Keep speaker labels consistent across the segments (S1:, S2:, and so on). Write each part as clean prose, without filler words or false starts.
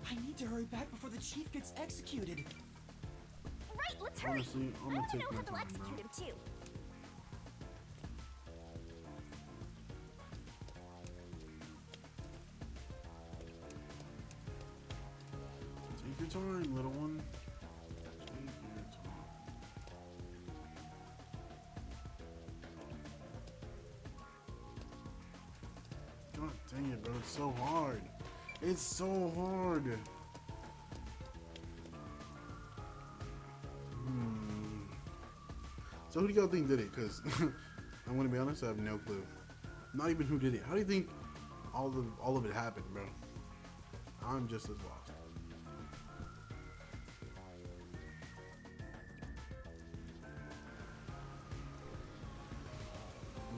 S1: I need to hurry back before the chief gets executed.
S2: Right, let's hurry.
S3: Honestly, I'm
S2: I
S3: gonna
S2: want to
S3: take
S2: know
S3: my
S2: how they'll
S3: time,
S2: execute
S3: bro.
S2: him too.
S3: Take your time, little one. Take your time. God dang it, bro. It's so hard. It's so hard. So who do y'all think did it? Because I'm gonna be honest, I have no clue. Not even who did it. How do you think all of it happened, bro? I'm just as lost.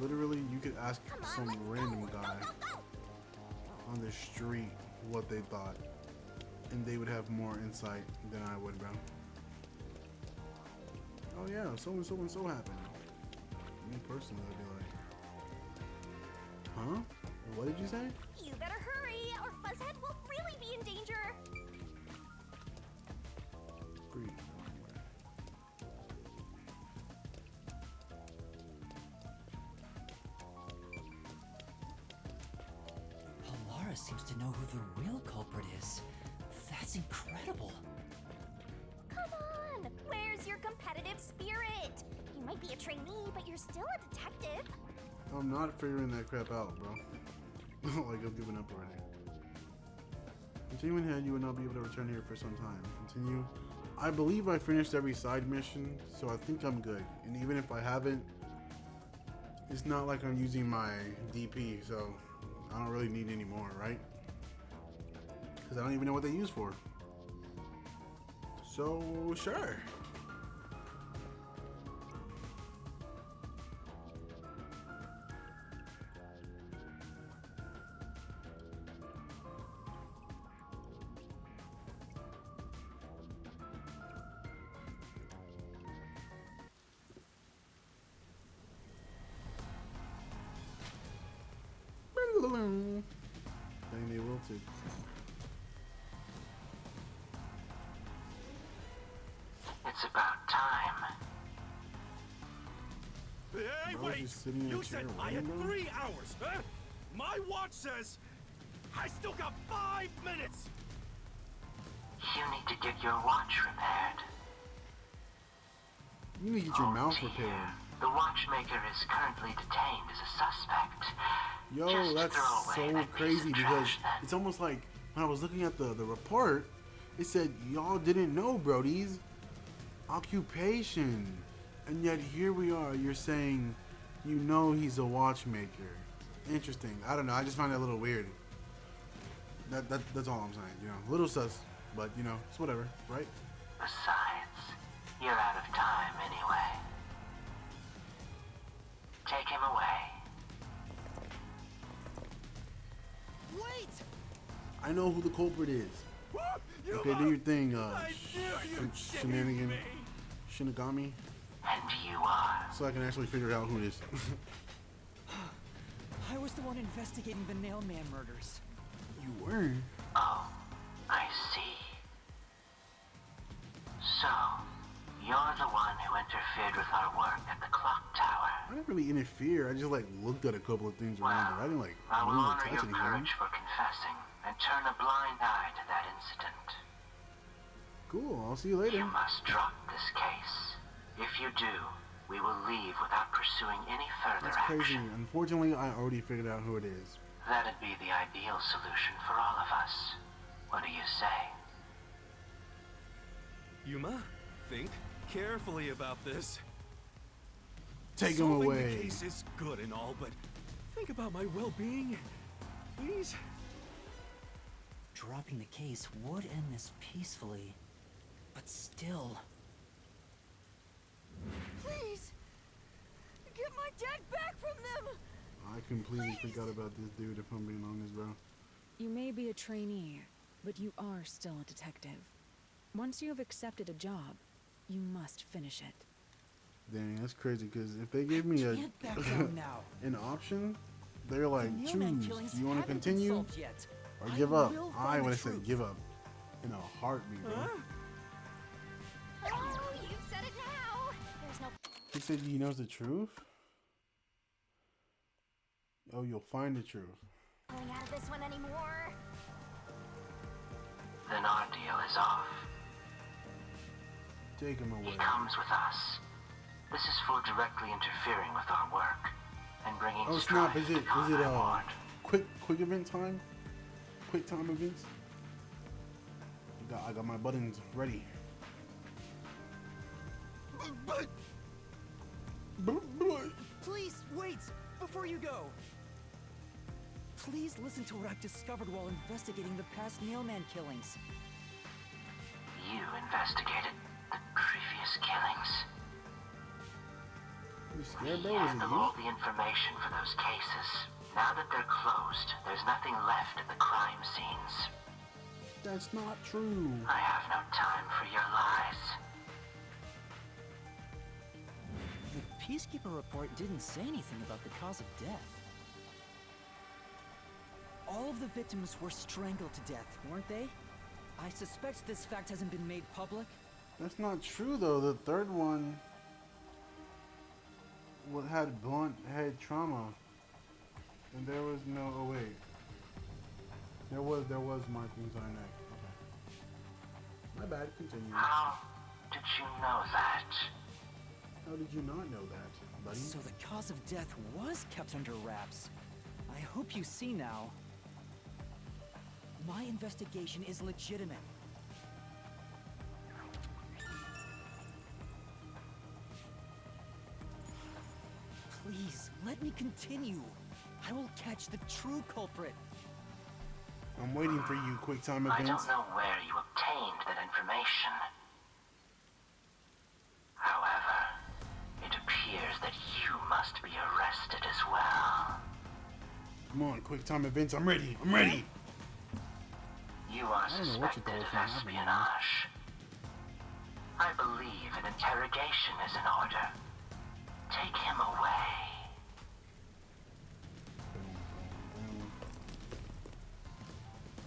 S3: Literally, you could ask
S2: Come on,
S3: some
S2: let's
S3: random
S2: go.
S3: guy
S2: Go, go, go.
S3: on the street what they thought, and they would have more insight than I would, bro. Oh yeah, so and so and so happened. Me personally, I'd be like, huh? What did you say?
S2: You better hurry, or Fuzzhead will really be in danger.
S3: Breathe.
S1: Alara seems to know who the real culprit is. That's incredible.
S2: Come on, where's your competitive spirit? You might be a trainee, but you're still a detective.
S3: I'm not figuring that crap out, bro. Like, I've given up already. Continuing ahead, you will not be able to return here for some time. Continue. I believe I finished every side mission, so I think I'm good. And even if I haven't, it's not like I'm using my DP, so I don't really need any more, right? Because I don't even know what they use for. So, sure. Dang, they wilted.
S4: It's about time.
S5: Hey,
S3: Bro,
S5: wait!
S3: just sitting in a
S5: You
S3: chair
S5: said I had
S3: waiting, bro?
S5: 3 hours, huh? My watch says I still got 5 minutes!
S4: You need to get your watch repaired.
S3: You need to get your
S4: Oh,
S3: mouth
S4: dear.
S3: repaired.
S4: The watchmaker is currently detained as a suspect.
S3: Yo,
S4: Just
S3: that's
S4: throw away
S3: so
S4: that piece
S3: crazy
S4: of
S3: because
S4: trash then.
S3: it's almost like when I was looking at the report, it said y'all didn't know Brody's occupation. And yet here we are, you're saying you know he's a watchmaker. Interesting. I don't know, I just find that a little weird. That's all I'm saying, you know. A little sus, but you know, it's whatever, right?
S4: Besides, you're out of time anyway. Take him away.
S1: Wait!
S3: I know who the culprit is.
S5: You
S3: Okay, do your thing,
S5: I knew you'd shame
S3: shenanigan,
S5: me.
S3: Shinigami,
S4: And you are.
S3: so I can actually figure out who it is.
S1: I was the one investigating the Nailman murders.
S3: You were?
S4: Oh, I see. So, you're the one who interfered with our work at the clock tower.
S3: I didn't really interfere. I just like looked at a couple of things around it. I didn't like
S4: I will
S3: really
S4: honor
S3: touch
S4: your
S3: anything.
S4: courage for confessing and turn a blind eye to that incident.
S3: Cool. I'll see you later.
S4: You must drop this case. If you do, we will leave without pursuing any further
S3: That's crazy.
S4: action.
S3: Unfortunately, I already figured out who it is.
S4: That'd be the ideal solution for all of us. What do you say?
S5: Yuma, think carefully about this.
S3: Take him
S5: Solving
S3: away.
S5: the case is good and all, but think about my well-being, please.
S1: Dropping the case would end this peacefully, but still.
S2: Please, get my dad back from them.
S3: I completely forgot about this dude, if I'm being honest, bro.
S6: You may be a trainee, but you are still a detective. Once you have accepted a job, you must finish it.
S3: Dang, that's crazy, because if they give me
S1: Can't back down now.
S3: an option, they're like,
S1: The Nailman
S3: choose.
S1: killings
S3: Do you want to
S1: haven't been
S3: continue
S1: solved yet.
S3: or
S1: I
S3: give up?
S1: will
S3: I
S1: find the
S3: would have said
S1: truth.
S3: give up. In a heartbeat, bro.
S2: Oh, you've said it now. There's no
S3: He said he knows the truth? Oh, you'll find the truth.
S2: pulling out of this one anymore.
S4: Then our deal is off.
S3: Take him away.
S4: He comes with us. This is for directly interfering with our work and bringing
S3: Oh
S4: strife
S3: snap, is
S4: to
S3: it
S4: Conrad Ward.
S3: quick event time? Quick time events? I got my buttons ready.
S1: Please, wait! Before you go! Please listen to what I've discovered while investigating the past mailman killings.
S4: You investigated the previous killings.
S3: You scared,
S4: We
S3: bro? Was it
S4: handle
S3: you?
S4: all the information for those cases. Now that they're closed, there's nothing left at the crime scenes.
S3: That's not true.
S4: I have no time for your lies.
S1: The Peacekeeper report didn't say anything about the cause of death. All of the victims were strangled to death, weren't they? I suspect this fact hasn't been made public.
S3: That's not true though. The third one had blunt head trauma, and there was no. Oh wait, there was markings on her neck. Okay, my bad. Continue.
S4: How did you know that?
S3: How did you not know that, buddy?
S1: So the cause of death was kept under wraps. I hope you see now. My investigation is legitimate. Please, let me continue. I will catch the true culprit.
S3: I'm waiting for you. Quick time
S4: I
S3: events.
S4: don't know where you obtained that information. However, it appears that you must be arrested as well.
S3: Come on, quick time events. I'm ready. I'm ready.
S4: You are
S3: I don't know what you
S4: suspected
S3: thought was
S4: of
S3: gonna happen, man.
S4: espionage. I believe an interrogation is in order. Take him away.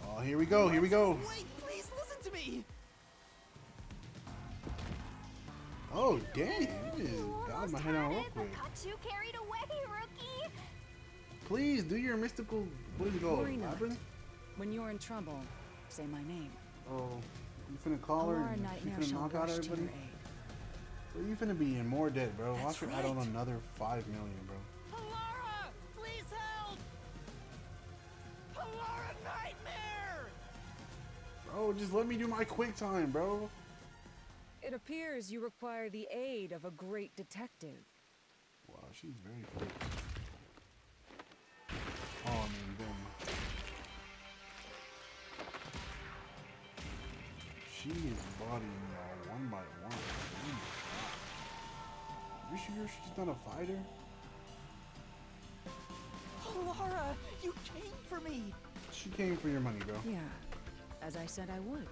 S3: Oh, here we go. Here we go.
S1: Wait, please listen to me!
S3: Oh, dang. You just
S2: You
S3: got
S2: almost
S3: my head on
S2: had
S3: real
S2: it, but
S3: quick.
S2: got too carried away, rookie.
S3: Please do your mystical. What is it called?
S6: Worry not.
S3: Labyrinth?
S6: When you're in trouble, say my name.
S3: Oh, you finna call her
S6: Alara
S3: and she
S6: Nightmare
S3: finna
S6: shall
S3: knock out
S6: rush to
S3: everybody?
S6: your aid.
S3: Bro, you finna be in more debt, bro.
S1: That's
S3: Watch her add on
S1: right.
S3: another 5 million, bro.
S1: Alara! Please help! Alara Nightmare!
S3: Bro, just let me do my quick time, bro.
S6: It appears you require the aid of a great detective.
S3: Wow, she's very quick. Oh, man, damn. She is bodying y'all one by one. Oh my God. You sure she's not a fighter?
S1: Alara, you came for me!
S3: She came for your money, bro.
S6: Yeah, as I said I would.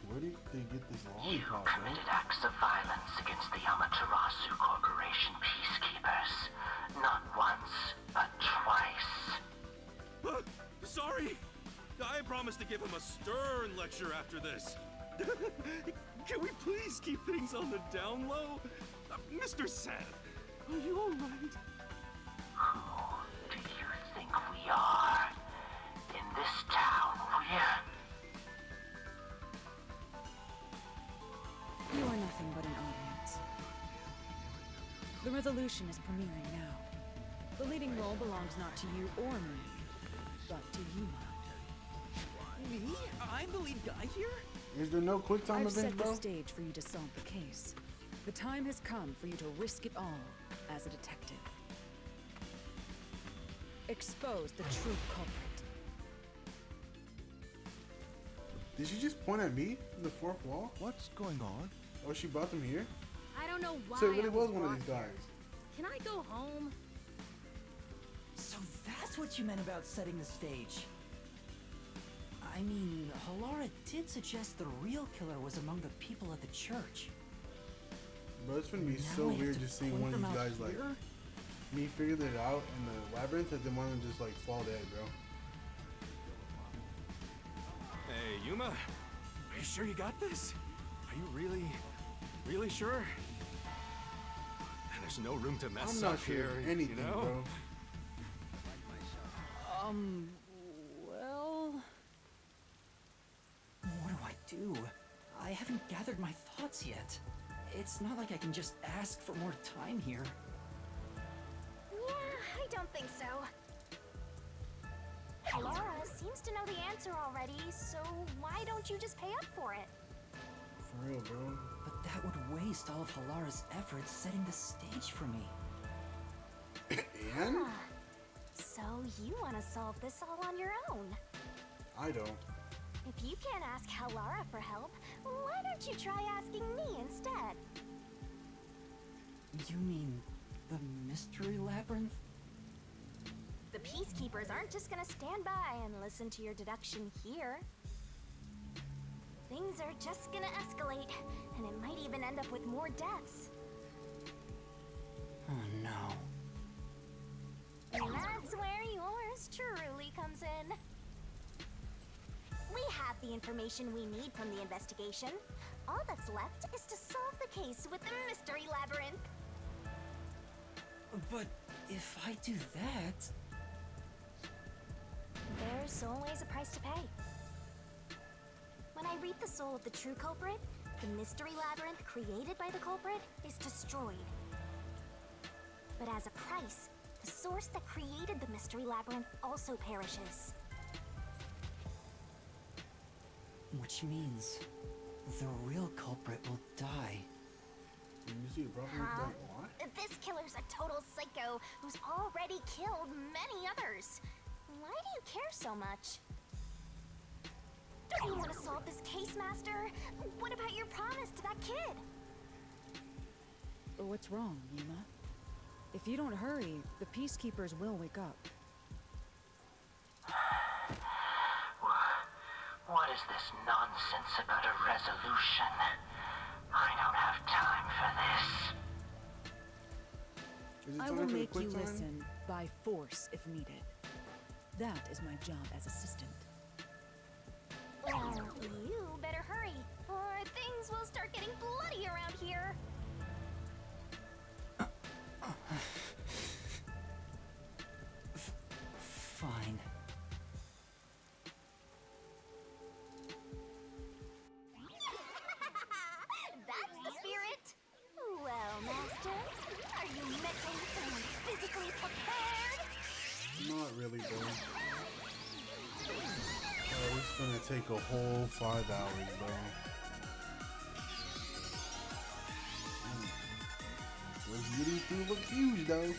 S3: Where did they get this
S4: You
S3: lollipop, bro?
S4: committed acts of violence against the Amaterasu Corporation peacekeepers. Not once, but twice.
S5: Sorry! I promised to give him a stern lecture after this. Can we please keep things on the down low? Mr. Seth, are you alright?
S4: Who do you think we are? In this town,
S6: You are nothing but an audience. The resolution is premiering now. The leading role belongs not to you or me, but to Yuma.
S1: Me? I'm the lead guy here?
S3: Is there no quick time
S6: I've
S3: events,
S6: set the
S3: bro?
S6: stage for you to solve the case. The time has come for you to risk it all as a detective. Expose the true culprit.
S3: Did she just point at me in the fourth wall?
S5: What's going on?
S3: Oh, she brought them here?
S7: I don't know why.
S3: So it really
S7: I
S3: was one of
S7: brought
S3: these
S7: here.
S3: guys.
S7: Can I go home?
S1: So that's what you meant about setting the stage. I mean, Alara did suggest the real killer was among the people at the church.
S3: Bro, it's gonna be
S1: Now
S3: so
S1: I have
S3: weird
S1: to
S3: just seeing
S1: point
S3: one of
S1: them
S3: these
S1: out
S3: guys like
S1: here?
S3: me figured it out in the labyrinth and then one of them just like fall dead, bro.
S5: Hey, Yuma. Are you sure you got this? Are you really sure? There's no room to mess
S3: I'm not
S5: up
S3: sure
S5: here,
S3: anything,
S5: you know?
S3: bro.
S6: Well...
S1: What do I do? I haven't gathered my thoughts yet. It's not like I can just ask for more time here.
S2: Yeah, I don't think so. Laura seems to know the answer already, so why don't you just pay up for it?
S3: For real, bro.
S1: But that would waste all of Halara's efforts setting the stage for me.
S3: And?
S2: So you want to solve this all on your own?
S3: I don't.
S2: If you can't ask Halara for help, why don't you try asking me instead?
S1: You mean the mystery labyrinth?
S2: The Peacekeepers aren't just gonna stand by and listen to your deduction here. Things are just gonna escalate, and it might even end up with more deaths.
S1: Oh no.
S2: And that's where yours truly comes in. We have the information we need from the investigation. All that's left is to solve the case with the mystery labyrinth.
S1: But if I do that...
S2: There's always a price to pay. When I read the soul of the true culprit, the mystery labyrinth created by the culprit is destroyed. But as a price, the source that created the mystery labyrinth also perishes.
S1: Which means the real culprit will die.
S3: You see, bro?
S2: Huh?
S3: What?
S2: This killer's a total psycho who's already killed many others. Why do you care so much? Don't you want to solve this case, Master? What about your promise to that kid?
S6: What's wrong, Yuma? If you don't hurry, the Peacekeepers will wake up.
S4: What is this nonsense about a resolution? I don't have time for this.
S3: Is it
S6: I
S3: time
S6: will
S3: for the
S6: make
S3: quick
S6: you
S3: time?
S6: listen by force if needed. That is my job as assistant.
S2: Well, you better hurry, or things will start getting bloody around here.
S1: Fine.
S2: That's the spirit. Well, Master, are you mentally and physically prepared?
S3: Not really, bro. Oh, it's gonna take a whole 5 hours, bro. Was getting through look huge, though.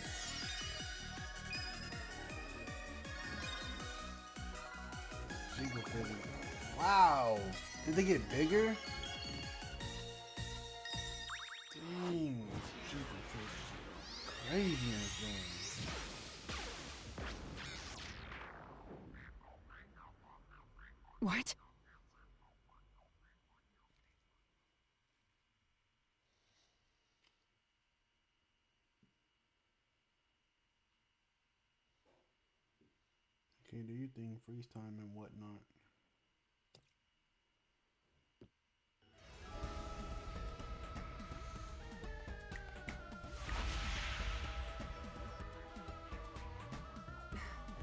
S3: Jingle physics. Wow. Did they get bigger? Dang. Jingle physics. Crazy in this game.
S6: What?
S3: Okay, do your thing, freeze time and whatnot.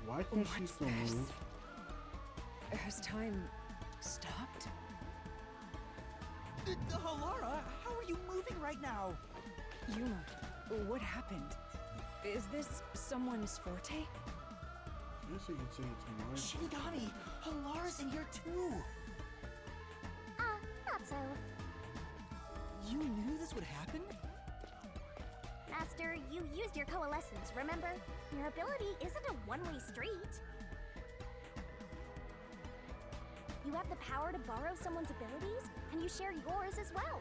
S3: Why can't she
S6: What's
S3: still
S6: this?
S3: move?
S6: Has time stopped?
S1: Halara, how are you moving right now?
S6: Yuma, what happened? Is this someone's forte?
S3: I guess you could say it's mine.
S1: Shinigami, Halara's in here too.
S2: Not so.
S1: You knew this would happen?
S2: Master, you used your coalescence, remember? Your ability isn't a one-way street. You have the power to borrow someone's abilities, and you share yours as well.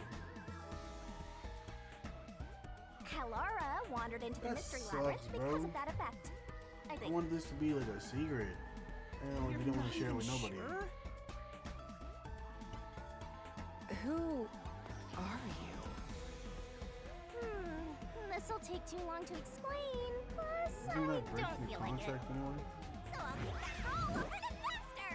S2: Halara wandered into the
S3: That
S2: mystery
S3: sucks,
S2: labyrinth because
S3: bro.
S2: of that effect. I
S3: I
S2: think.
S3: wanted this to be like a secret. And you don't want to share it with nobody.
S1: Sure?
S6: Who are you?
S2: This'll take too long to explain. Plus,
S3: Isn't
S2: I
S3: that breaking
S2: don't
S3: the
S2: feel like it.
S3: contract anyway?
S2: So I'll keep that all over the master.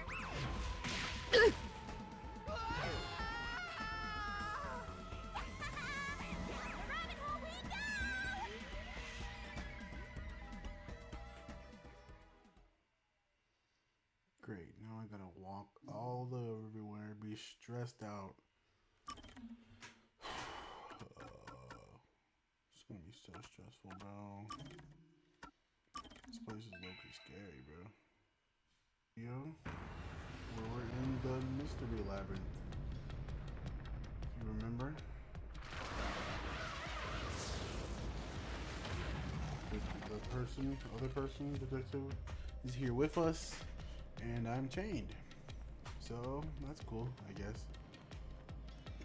S3: I gotta walk all the everywhere, be stressed out. It's gonna be so stressful, bro. This place is low-key scary, bro. Yo, we're in the mystery labyrinth. If you remember. The other person, detective, is here with us, and I'm chained. So that's cool, I guess.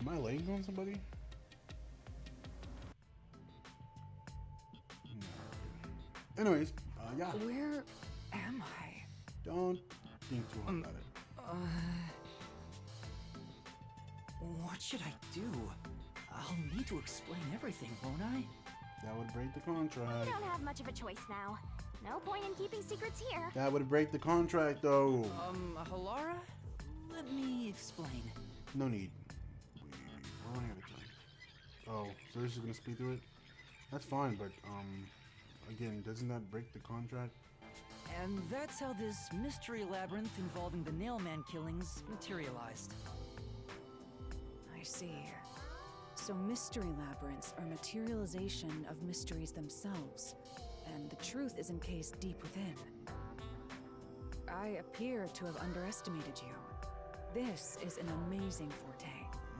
S3: Am I laying on somebody? No. Anyways, yeah.
S1: Where am I?
S3: Don't think too hard about it.
S1: What should I do? I'll need to explain everything, won't I?
S3: That would break the
S2: We
S3: contract.
S2: don't have much of a choice now. No point in keeping secrets here.
S3: That would break the contract, though.
S1: Halara? Let me explain.
S3: No need. We're running out of time. Oh, so this is gonna speed through it? That's fine, but again, doesn't that break the contract?
S1: And that's how this mystery labyrinth involving the Nailman killings materialized.
S6: I see. So mystery labyrinths are materialization of mysteries themselves, and the truth is encased deep within. I appear to have underestimated you. This is an amazing forte.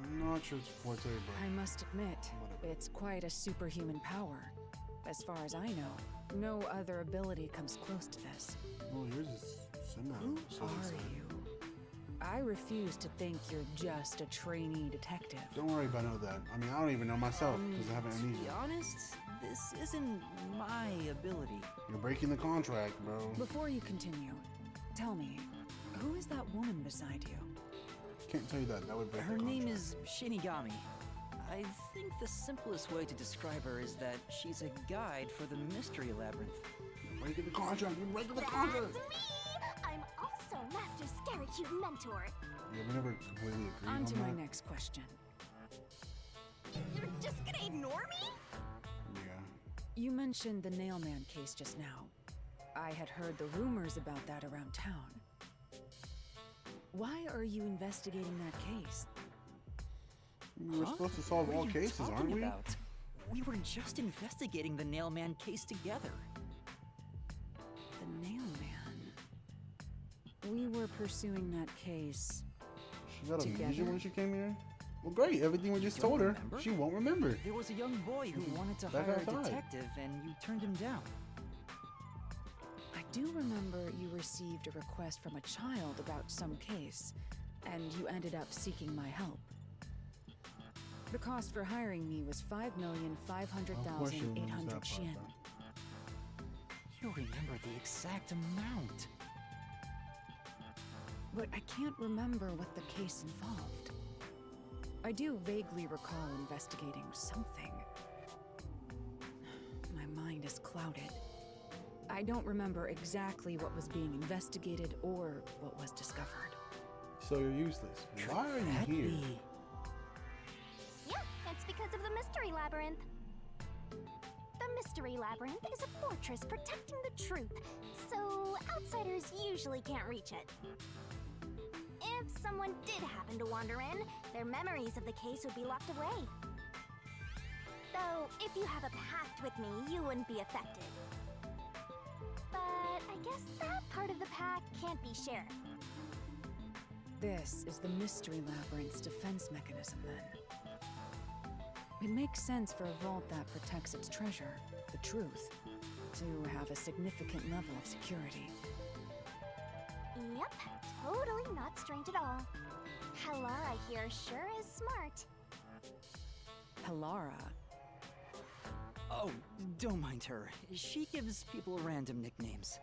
S3: I'm not sure it's forte, but
S6: I must admit, it's quite a superhuman power. As far as I know, no other ability comes close to this.
S3: well, yours is similar.
S6: Who
S3: so it's
S6: are
S3: like-
S6: you? I refuse to think you're just a trainee detective.
S3: Don't worry about none of that. I mean, I don't even know myself because I have
S1: To be
S3: amnesia.
S1: honest, this isn't my ability.
S3: You're breaking the contract, bro.
S6: Before you continue, tell me, who is that woman beside you?
S3: Can't tell you that. That would break
S1: Her
S3: the
S1: name
S3: contract.
S1: is Shinigami. I think the simplest way to describe her is that she's a guide for the mystery labyrinth.
S3: You're breaking the contract. You're breaking the
S2: That's
S3: contract.
S2: me! I'm also Master Scaricute Mentor.
S3: Yeah, we never completely agreed on
S6: On to
S3: that.
S6: my next question.
S2: You're just gonna ignore me?
S3: Yeah.
S6: You mentioned the Nailman case just now. I had heard the rumors about that around town. Why are you investigating that case?
S3: We're supposed to solve
S1: What
S3: all
S1: are you
S3: cases,
S1: talking
S3: aren't we?
S1: about? We were just investigating the Nailman case together.
S6: The Nailman. We were pursuing that case.
S3: She got amnesia
S6: Together?
S3: when she came here? Well, great. Everything we just
S1: You don't
S3: told her,
S1: remember?
S3: she won't remember.
S1: There was a young boy who wanted to
S3: That
S1: hire
S3: guy
S1: a
S3: died.
S1: detective, and you turned him down.
S6: I do remember you received a request from a child about some case, and you ended up seeking my help. The cost for hiring me was
S3: Of course she remembers that
S6: 5,500,800
S3: part,
S6: Yen.
S3: bro.
S1: You remember the exact amount.
S6: But I can't remember what the case involved. I do vaguely recall investigating something. My mind is clouded. I don't remember exactly what was being investigated or what was discovered.
S3: So you're useless. Why are you
S1: That
S3: here?
S1: be-
S2: Yeah, it's because of the Mystery Labyrinth. The Mystery Labyrinth is a fortress protecting the truth, so outsiders usually can't reach it. If someone did happen to wander in, their memories of the case would be locked away. Though, if you have a pact with me, you wouldn't be affected. But I guess that part of the pact can't be shared.
S6: This is the Mystery Labyrinth's defense mechanism, then. It makes sense for a vault that protects its treasure, the truth, to have a significant level of security.
S2: Yep, totally not strange at all. Halara here sure is smart.
S6: Halara.
S1: Oh, don't mind her. She gives people random nicknames.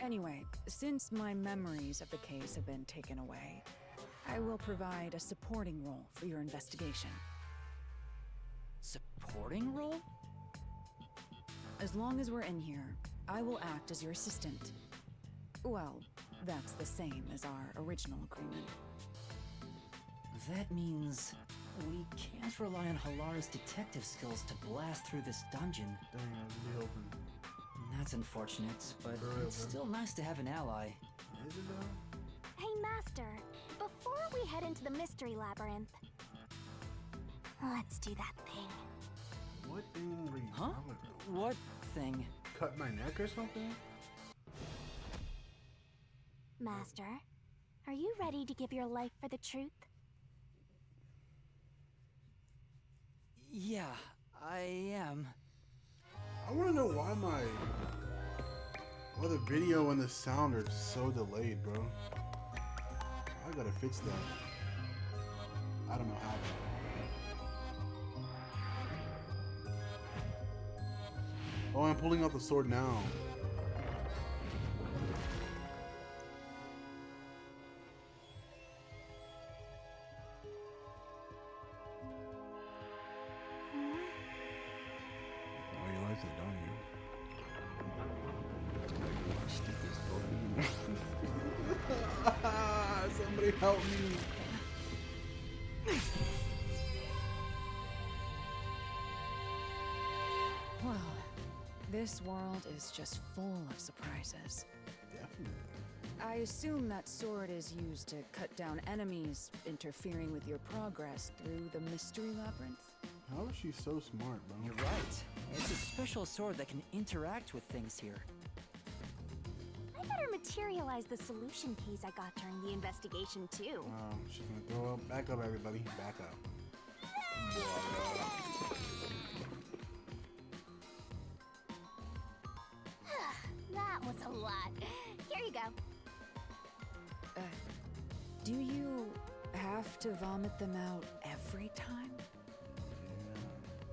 S6: Anyway, since my memories of the case have been taken away, I will provide a supporting role for your investigation.
S1: Supporting role?
S6: As long as we're in here, I will act as your assistant. Well, that's the same as our original agreement.
S1: That means we can't rely on Halara's detective skills to blast through this dungeon.
S3: Dang, I was really hoping.
S1: That's unfortunate, but
S3: For real,
S1: it's
S3: bro.
S1: still nice to have an ally.
S3: Is it though?
S2: Hey, Master, before we head into the mystery labyrinth, let's do that thing.
S3: What thing were you
S1: Huh?
S3: talking about?
S1: What thing?
S3: Cut my neck or something?
S2: Master, are you ready to give your life for the truth?
S1: Yeah, I am.
S3: I want to know why the video and the sound are so delayed, bro. I gotta fix that. I don't know how. Oh, I'm pulling out the sword now. Oh, you like it, don't you? Somebody help me.
S6: Well, this world is just full of surprises.
S3: Definitely.
S6: I assume that sword is used to cut down enemies, interfering with your progress through the mystery labyrinth.
S3: How is she so smart, bro?
S1: You're right. It's a special sword that can interact with things here.
S2: I better materialize the solution keys I got during the investigation, too.
S3: She's gonna throw up. Back up, everybody. Back up.
S2: That was a lot. Here you go.
S6: Do you have to vomit them out every time?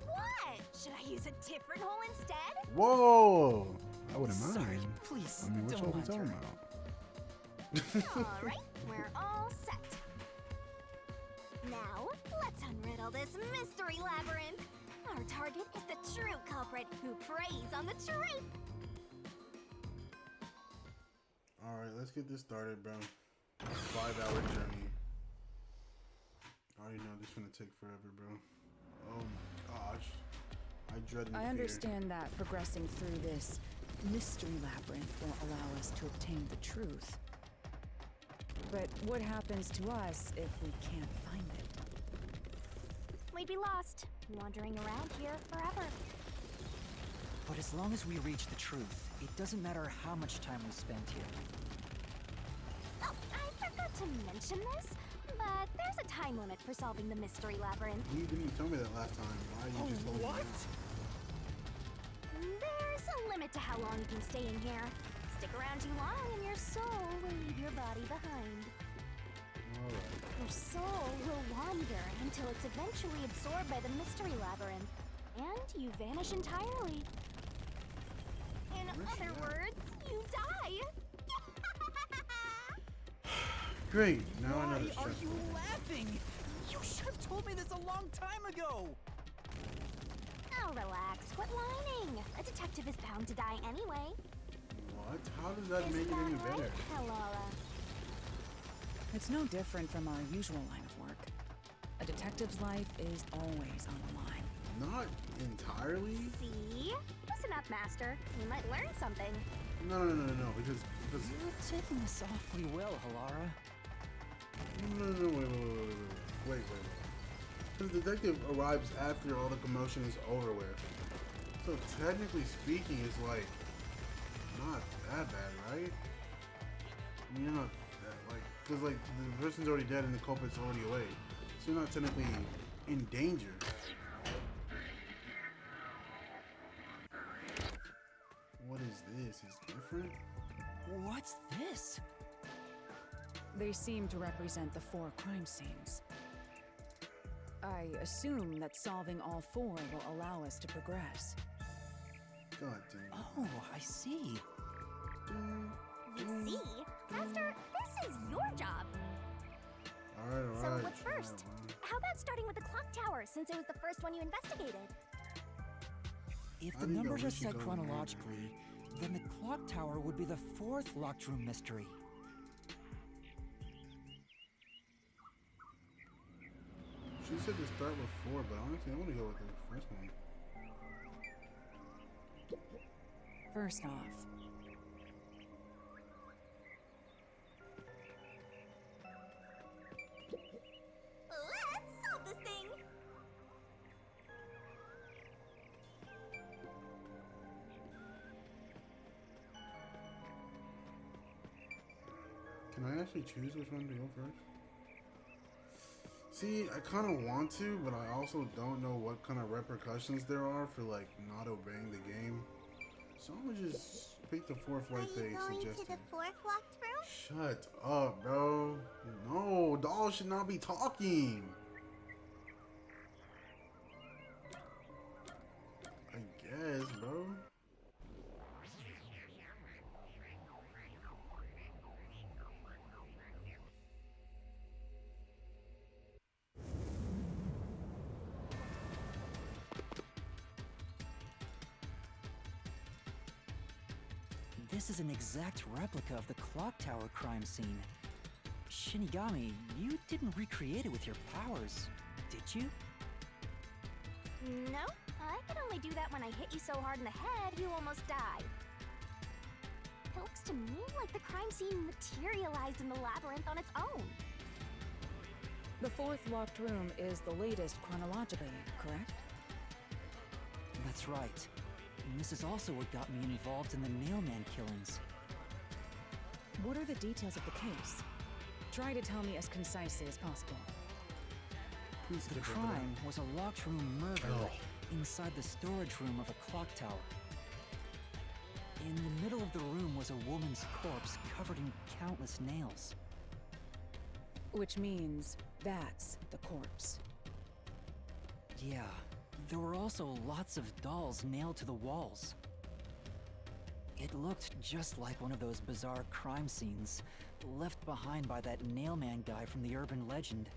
S2: What? Should I use a different hole instead?
S3: Whoa! I wouldn't
S1: Sorry,
S3: mind.
S1: please,
S3: I mean, which
S1: don't
S3: one are we
S1: mind
S3: talking
S1: her.
S3: about?
S2: Alright, we're all set. Now, let's unriddle this mystery labyrinth. Our target is the true culprit who preys on the truth.
S3: Alright, let's get this started, bro. 5-hour journey. I already know this is gonna take forever, bro. Oh my gosh. I dread the
S6: I
S3: fear.
S6: understand that progressing through this mystery labyrinth will allow us to obtain the truth. But what happens to us if we can't find it?
S2: We'd be lost, wandering around here forever.
S1: But as long as we reach the truth, it doesn't matter how much time we spend here.
S2: Oh, I forgot to mention this, but there's a time limit for solving the mystery labyrinth.
S3: You didn't even tell me that last time. Why you just told me
S1: what?
S3: that?
S2: There's a limit to how long you can stay in here. Stick around too long and your soul will leave your body behind.
S3: Alright.
S2: Your soul will wander until it's eventually absorbed by the mystery labyrinth, and you vanish entirely. In other words, you die.
S3: Great. Now I know
S1: Why
S3: the
S1: are
S3: stress.
S1: you laughing? You should have told me this a long time ago.
S2: Oh, relax. Quit whining. A detective is bound to die anyway.
S3: What? How does that make it
S2: Isn't
S3: any
S2: that
S3: better?
S2: right, Halala?
S6: It's no different from our usual line of work. A detective's life is always on the line.
S3: Not entirely.
S2: See? Listen up, Master. You might learn something.
S3: No. Because
S1: You're taking this awfully well, Halara.
S3: no. Wait. Because the detective arrives after all the commotion is over with. So technically speaking, it's like not that bad, right? You're not like because like the person's already dead and the culprit's already away, so you're not technically in danger. What is this? It's different.
S1: What's this?
S6: They seem to represent the 4 crime scenes. I assume that solving all 4 will allow us to progress.
S3: God dang.
S1: Oh, I see.
S2: You see? Master, this is your job.
S3: All right.
S2: So what's first? How about starting with the clock tower, since it was the first one you investigated?
S1: If
S3: I
S1: the
S3: think
S1: numbers
S3: we
S1: are
S3: should
S1: set
S3: go in
S1: chronologically, then the clock tower would be the 4th locked room mystery.
S3: She said to start with 4, but honestly, I want to go with the first one.
S6: First off,
S3: Can I actually choose which one to go first? See, I kind of want to, but I also don't know what kind of repercussions there are for like not obeying the game. So I'm gonna just pick the fourth like they
S2: Are you going
S3: suggested.
S2: to the fourth locked room?
S3: Shut up, bro. No, dolls should not be talking. I guess, bro.
S1: This is an exact replica of the clock tower crime scene. Shinigami, you didn't recreate it with your powers, did you?
S2: No, I could only do that when I hit you so hard in the head you almost died. It looks to me like the crime scene materialized in the labyrinth on its own.
S6: The fourth locked room is the latest chronologically, correct?
S1: That's right. And this is also what got me involved in the Nailman killings.
S6: What are the details of the case? Try to tell me as concisely as possible.
S3: Please
S1: The
S3: skip over that.
S1: crime was a locked room murder
S3: Oh.
S1: inside the storage room of a clock tower. In the middle of the room was a woman's corpse covered in countless nails.
S6: Which means that's the corpse.
S1: Yeah, there were also lots of dolls nailed to the walls. It looked just like one of those bizarre crime scenes left behind by that Nailman guy from the urban legend.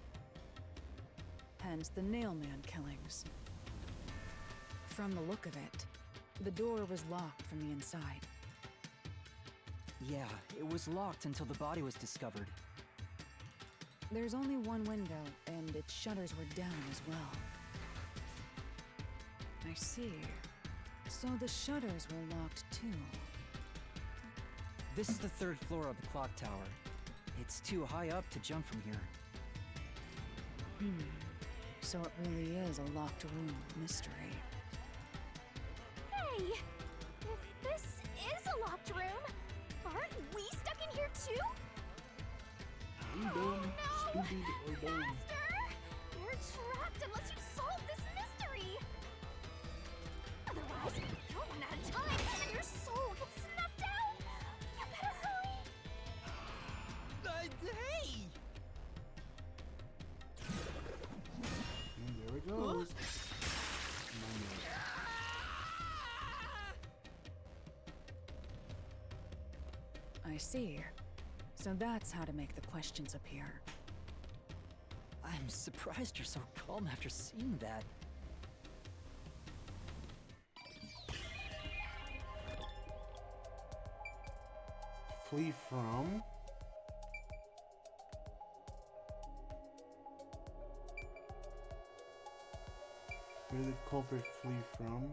S6: Hence the Nailman killings. From the look of it, the door was locked from the inside.
S1: Yeah, it was locked until the body was discovered.
S6: There's only one window, and its shutters were down as well. I see. So the shutters were locked too.
S1: This is the third floor of the clock tower. It's too high up to jump from here.
S6: So it really is a locked room mystery.
S2: Hey! If this is a locked room, aren't we stuck in here too?
S3: I'm
S2: Oh
S3: dumb,
S2: no!
S3: stupid, or dumb.
S2: Master! You're trapped unless you solve this mystery! Otherwise, you'll run out of time and your soul gets snuffed out! You better hurry!
S1: Hey!
S3: And there it goes.
S6: I see. So that's how to make the questions appear.
S1: I'm surprised you're so calm after seeing that.
S3: Flee from. Where did the culprit flee from?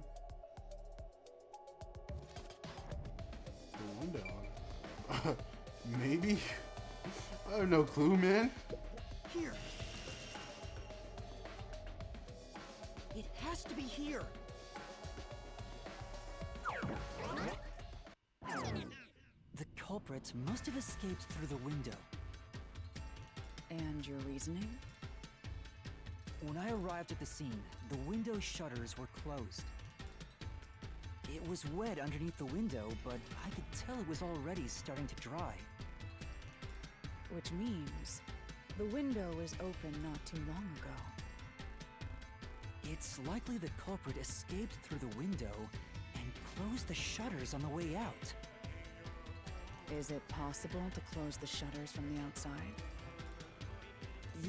S3: The window. Maybe? I have no clue, man.
S1: Here. It has to be here. The culprit must have escaped through the window.
S6: And your reasoning?
S1: When I arrived at the scene, the window shutters were closed. It was wet underneath the window, but I could tell it was already starting to dry.
S6: Which means the window was open not too long ago.
S1: It's likely the culprit escaped through the window and closed the shutters on the way out.
S6: Is it possible to close the shutters from the outside?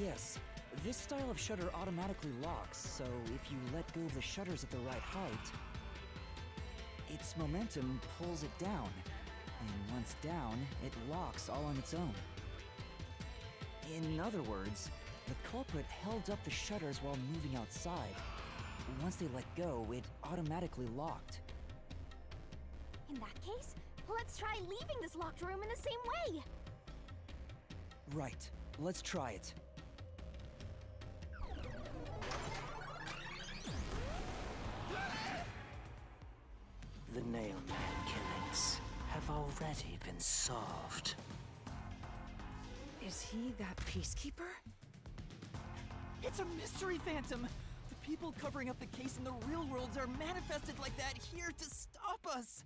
S1: Yes, this style of shutter automatically locks, so if you let go of the shutters at the right height, its momentum pulls it down, and once down, it locks all on its own. In other words, the culprit held up the shutters while moving outside. Once they let go, it automatically locked.
S2: In that case, let's try leaving this locked room in the same way!
S1: Right, let's try it.
S4: The Nailman killings have already been solved.
S6: Is he that peacekeeper?
S8: It's a mystery phantom! The people covering up the case in the real worlds are manifested like that here to stop us!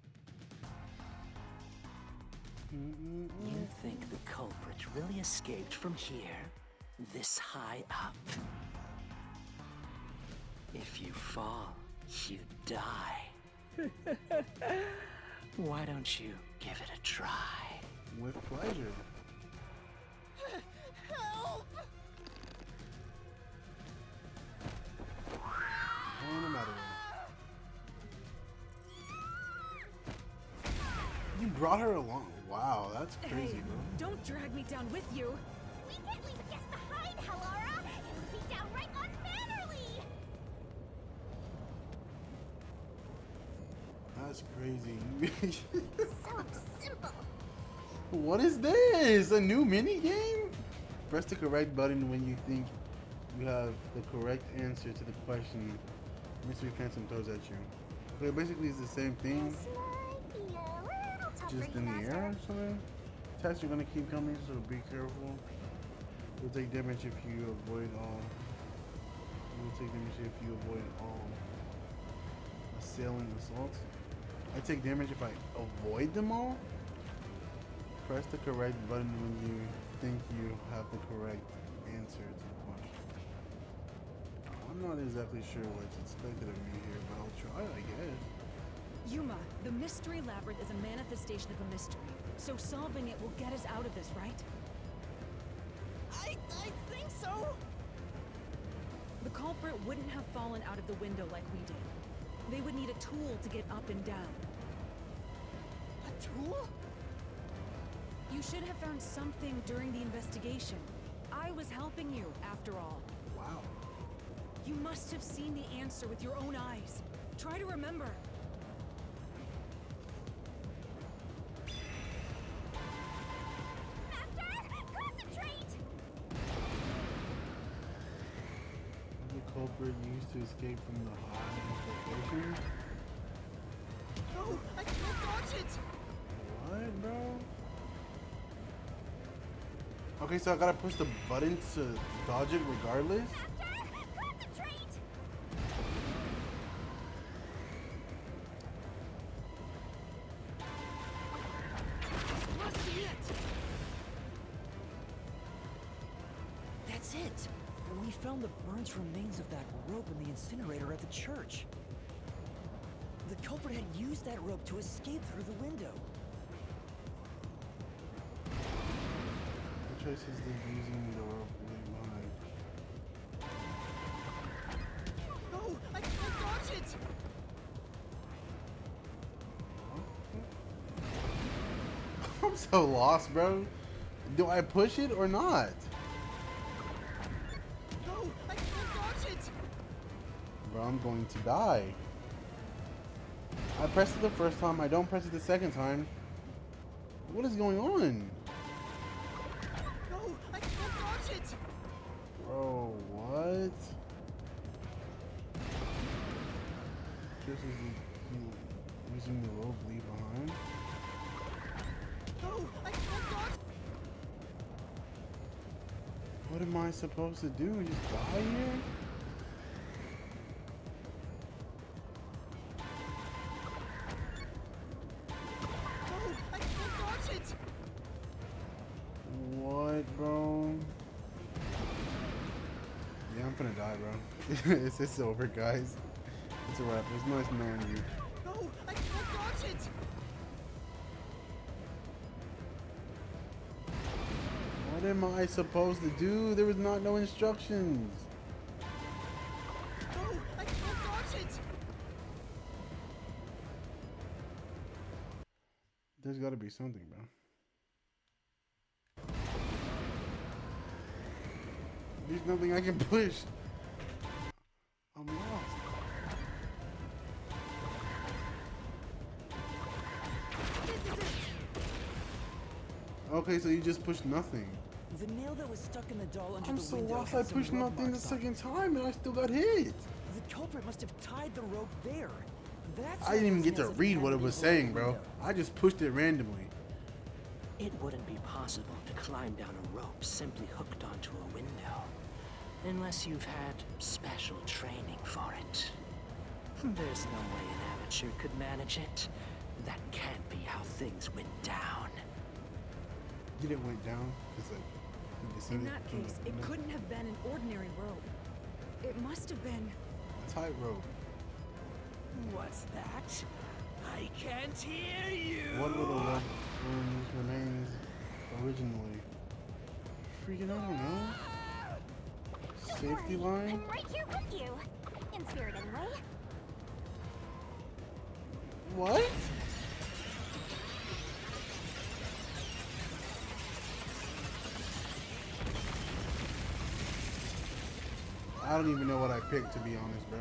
S9: You think the culprit really escaped from here, this high up? If you fall, you die. Why don't you give it a try?
S3: With pleasure.
S8: Help!
S3: No matter. You brought her along. Wow, that's crazy,
S6: Hey,
S3: bro.
S6: don't drag me down with you.
S2: We can't leave guests behind, Halara! It would be downright unmannerly!
S3: That's crazy.
S2: So simple!
S3: What is this? A new mini game? Press the correct button when you think you have the correct answer to the question Mystery Phantom throws at you. Okay, basically it's the same thing,
S2: This might be a little tough for
S3: just
S2: you,
S3: in the
S2: Master.
S3: air or something. Tests are gonna keep coming, so be careful. You'll take damage if you avoid all. You'll take damage if you avoid all assailing assaults. I take damage if I avoid them all. Press the correct button when you think you have the correct answer to the question. I'm not exactly sure what's expected of me here, but I'll try, I guess.
S6: Yuma, the mystery labyrinth is a manifestation of a mystery. So solving it will get us out of this, right?
S8: I think so!
S6: The culprit wouldn't have fallen out of the window like we did. They would need a tool to get up and down.
S8: A tool?
S6: You should have found something during the investigation. I was helping you, after all.
S3: Wow.
S6: You must have seen the answer with your own eyes. Try to remember.
S2: Master! Concentrate!
S3: The culprit used to escape from the high location.
S8: No, I can't dodge it!
S3: What, bro? Okay, so I gotta push the button to dodge it regardless?
S2: Master! Concentrate!
S8: This must be it!
S1: That's it! We found the burnt remains of that rope in the incinerator at the church. The culprit had used that rope to escape through the window.
S3: The choice is the using the rope leave behind.
S8: No, I can't dodge it!
S3: I'm so lost, bro. Do I push it or not?
S8: No, I can't dodge it!
S3: Bro, I'm going to die. I pressed it the first time, I don't press it the second time. What is going on?
S8: No, I can't dodge it!
S3: Bro, what? This is using the rope leave behind.
S8: No, I can't dodge.
S3: What am I supposed to do? Just die here?
S8: No, I can't dodge it!
S3: What, bro? Yeah, I'm gonna die, bro. it's over, guys. It's a wrap. It's nice knowing you.
S8: No, I can't dodge it!
S3: What am I supposed to do? There was no instructions.
S8: No, I can't dodge it!
S3: There's gotta be something, bro. There's nothing I can push. I'm lost. Okay, so you just pushed nothing.
S1: The nail that was stuck in the doll under
S3: I'm
S1: the
S3: so
S1: window
S3: lost. I
S1: had some
S3: pushed
S1: rub
S3: nothing the
S1: marks on it.
S3: second time and I still got hit.
S1: The culprit must have tied the rope there. That's
S3: I
S1: why
S3: didn't even
S1: those
S3: get to
S1: nails
S3: read what it
S1: apparently
S3: was
S1: hold
S3: saying,
S1: the
S3: bro.
S1: window.
S3: I just pushed it randomly.
S9: It wouldn't be possible to climb down a rope simply hooked onto a window, unless you've had special training for it. There's no way an amateur could manage it. That can't be how things went down.
S3: Did it went down? It's like he
S6: In
S3: descended
S6: that
S3: from
S6: case,
S3: the
S6: it
S3: window?
S6: couldn't have been an ordinary rope. It must have been...
S3: A tightrope.
S9: What's that? I can't hear you!
S3: What little left remains originally? Freaking, I don't know.
S2: Don't
S3: Safety
S2: worry,
S3: line?
S2: I'm right here with you. In spirit, anyway.
S3: What? I don't even know what I picked, to be honest, bro.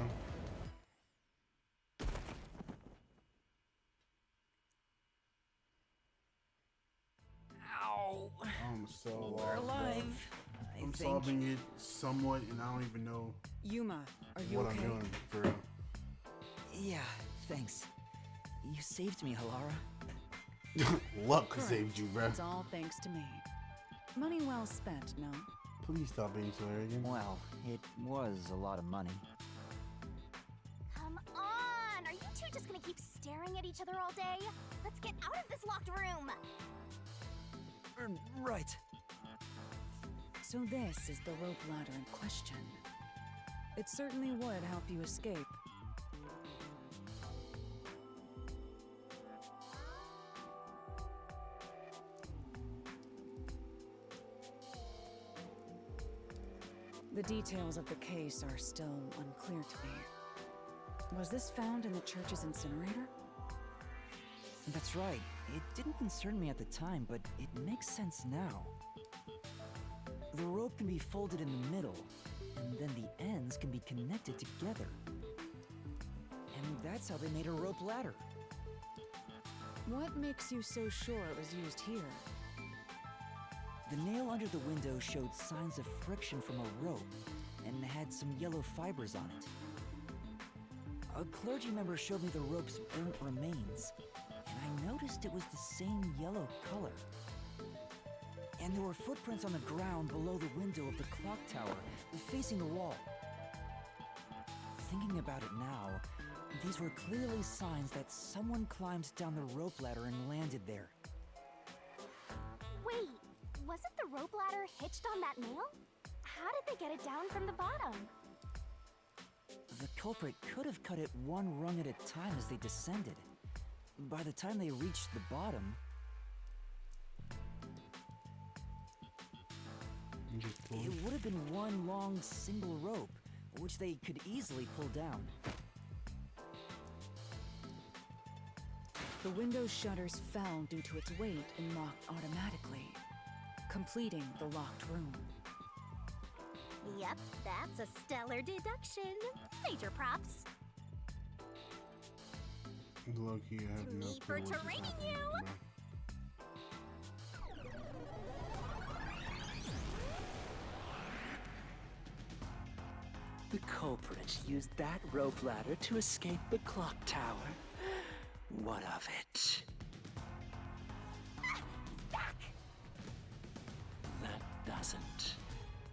S6: Ow!
S3: I'm so
S6: We're
S3: lost, bro.
S6: alive, I
S3: I'm
S6: think.
S3: solving it somewhat, and I don't even know
S6: Yuma, are you
S3: what
S6: okay?
S3: I'm doing, for real.
S1: Yeah, thanks. You saved me, Halara.
S3: Luck
S6: Correct.
S3: saved you, bro.
S6: It's all thanks to me. Money well spent, no?
S3: Please stop being so arrogant.
S1: Well, it was a lot of money.
S2: Come on! Are you two just gonna keep staring at each other all day? Let's get out of this locked room!
S1: Right.
S6: So this is the rope ladder in question. It certainly would help you escape. The details of the case are still unclear to me. Was this found in the church's incinerator?
S1: That's right. It didn't concern me at the time, but it makes sense now. The rope can be folded in the middle, and then the ends can be connected together. And that's how they made a rope ladder.
S6: What makes you so sure it was used here?
S1: The nail under the window showed signs of friction from a rope, and had some yellow fibers on it. A clergy member showed me the rope's burnt remains, and I noticed it was the same yellow color. And there were footprints on the ground below the window of the clock tower, facing the wall. Thinking about it now, these were clearly signs that someone climbed down the rope ladder and landed there.
S2: Wait, wasn't the rope ladder hitched on that nail? How did they get it down from the bottom?
S1: The culprit could have cut it one rung at a time as they descended. By the time they reached the bottom,
S3: You just pulled.
S1: it would have been one long single rope, which they could easily pull down.
S6: The window shutters fell due to its weight and locked automatically, completing the locked room.
S2: Yep, that's a stellar deduction. Major props.
S3: Low key, I have no
S2: Me
S3: clue
S2: for
S3: what just
S2: training
S3: happened,
S2: you.
S3: bro.
S9: The culprit used that rope ladder to escape the clock tower. What of it?
S2: Back!
S9: That doesn't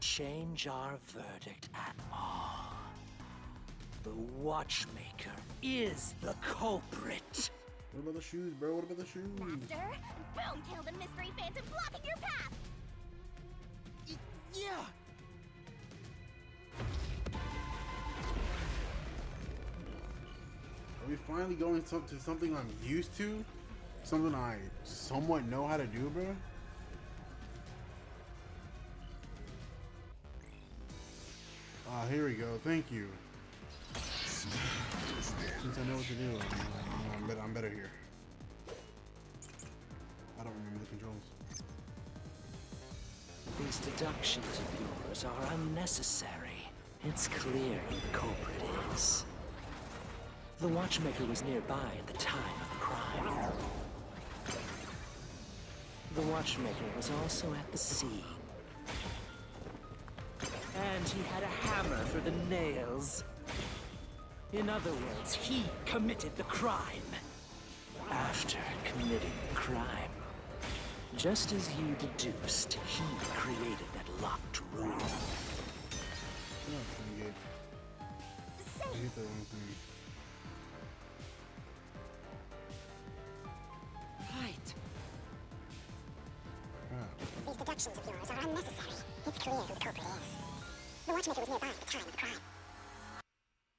S9: change our verdict at all. The watchmaker is the culprit.
S3: What about the shoes, bro? What about the shoes?
S2: Master, boom kill the mystery phantom blocking your path!
S8: Yeah!
S3: Are we finally going to something I'm used to? Something I somewhat know how to do, bro? Ah, here we go. Thank you. Since I know what to do, I'm better here. I don't remember the controls.
S9: These deductions of yours are unnecessary. It's clear who the culprit is. The watchmaker was nearby at the time of the crime. The watchmaker was also at the scene. And he had a hammer for the nails. In other words, he committed the crime. After committing the crime, Just as you deduced, he created that locked room.
S3: Yeah, pretty good. I hate that one thing.
S8: Right.
S3: Crap.
S10: These deductions of yours are unnecessary. It's clear who the culprit is. The watchmaker was nearby at the time of the crime.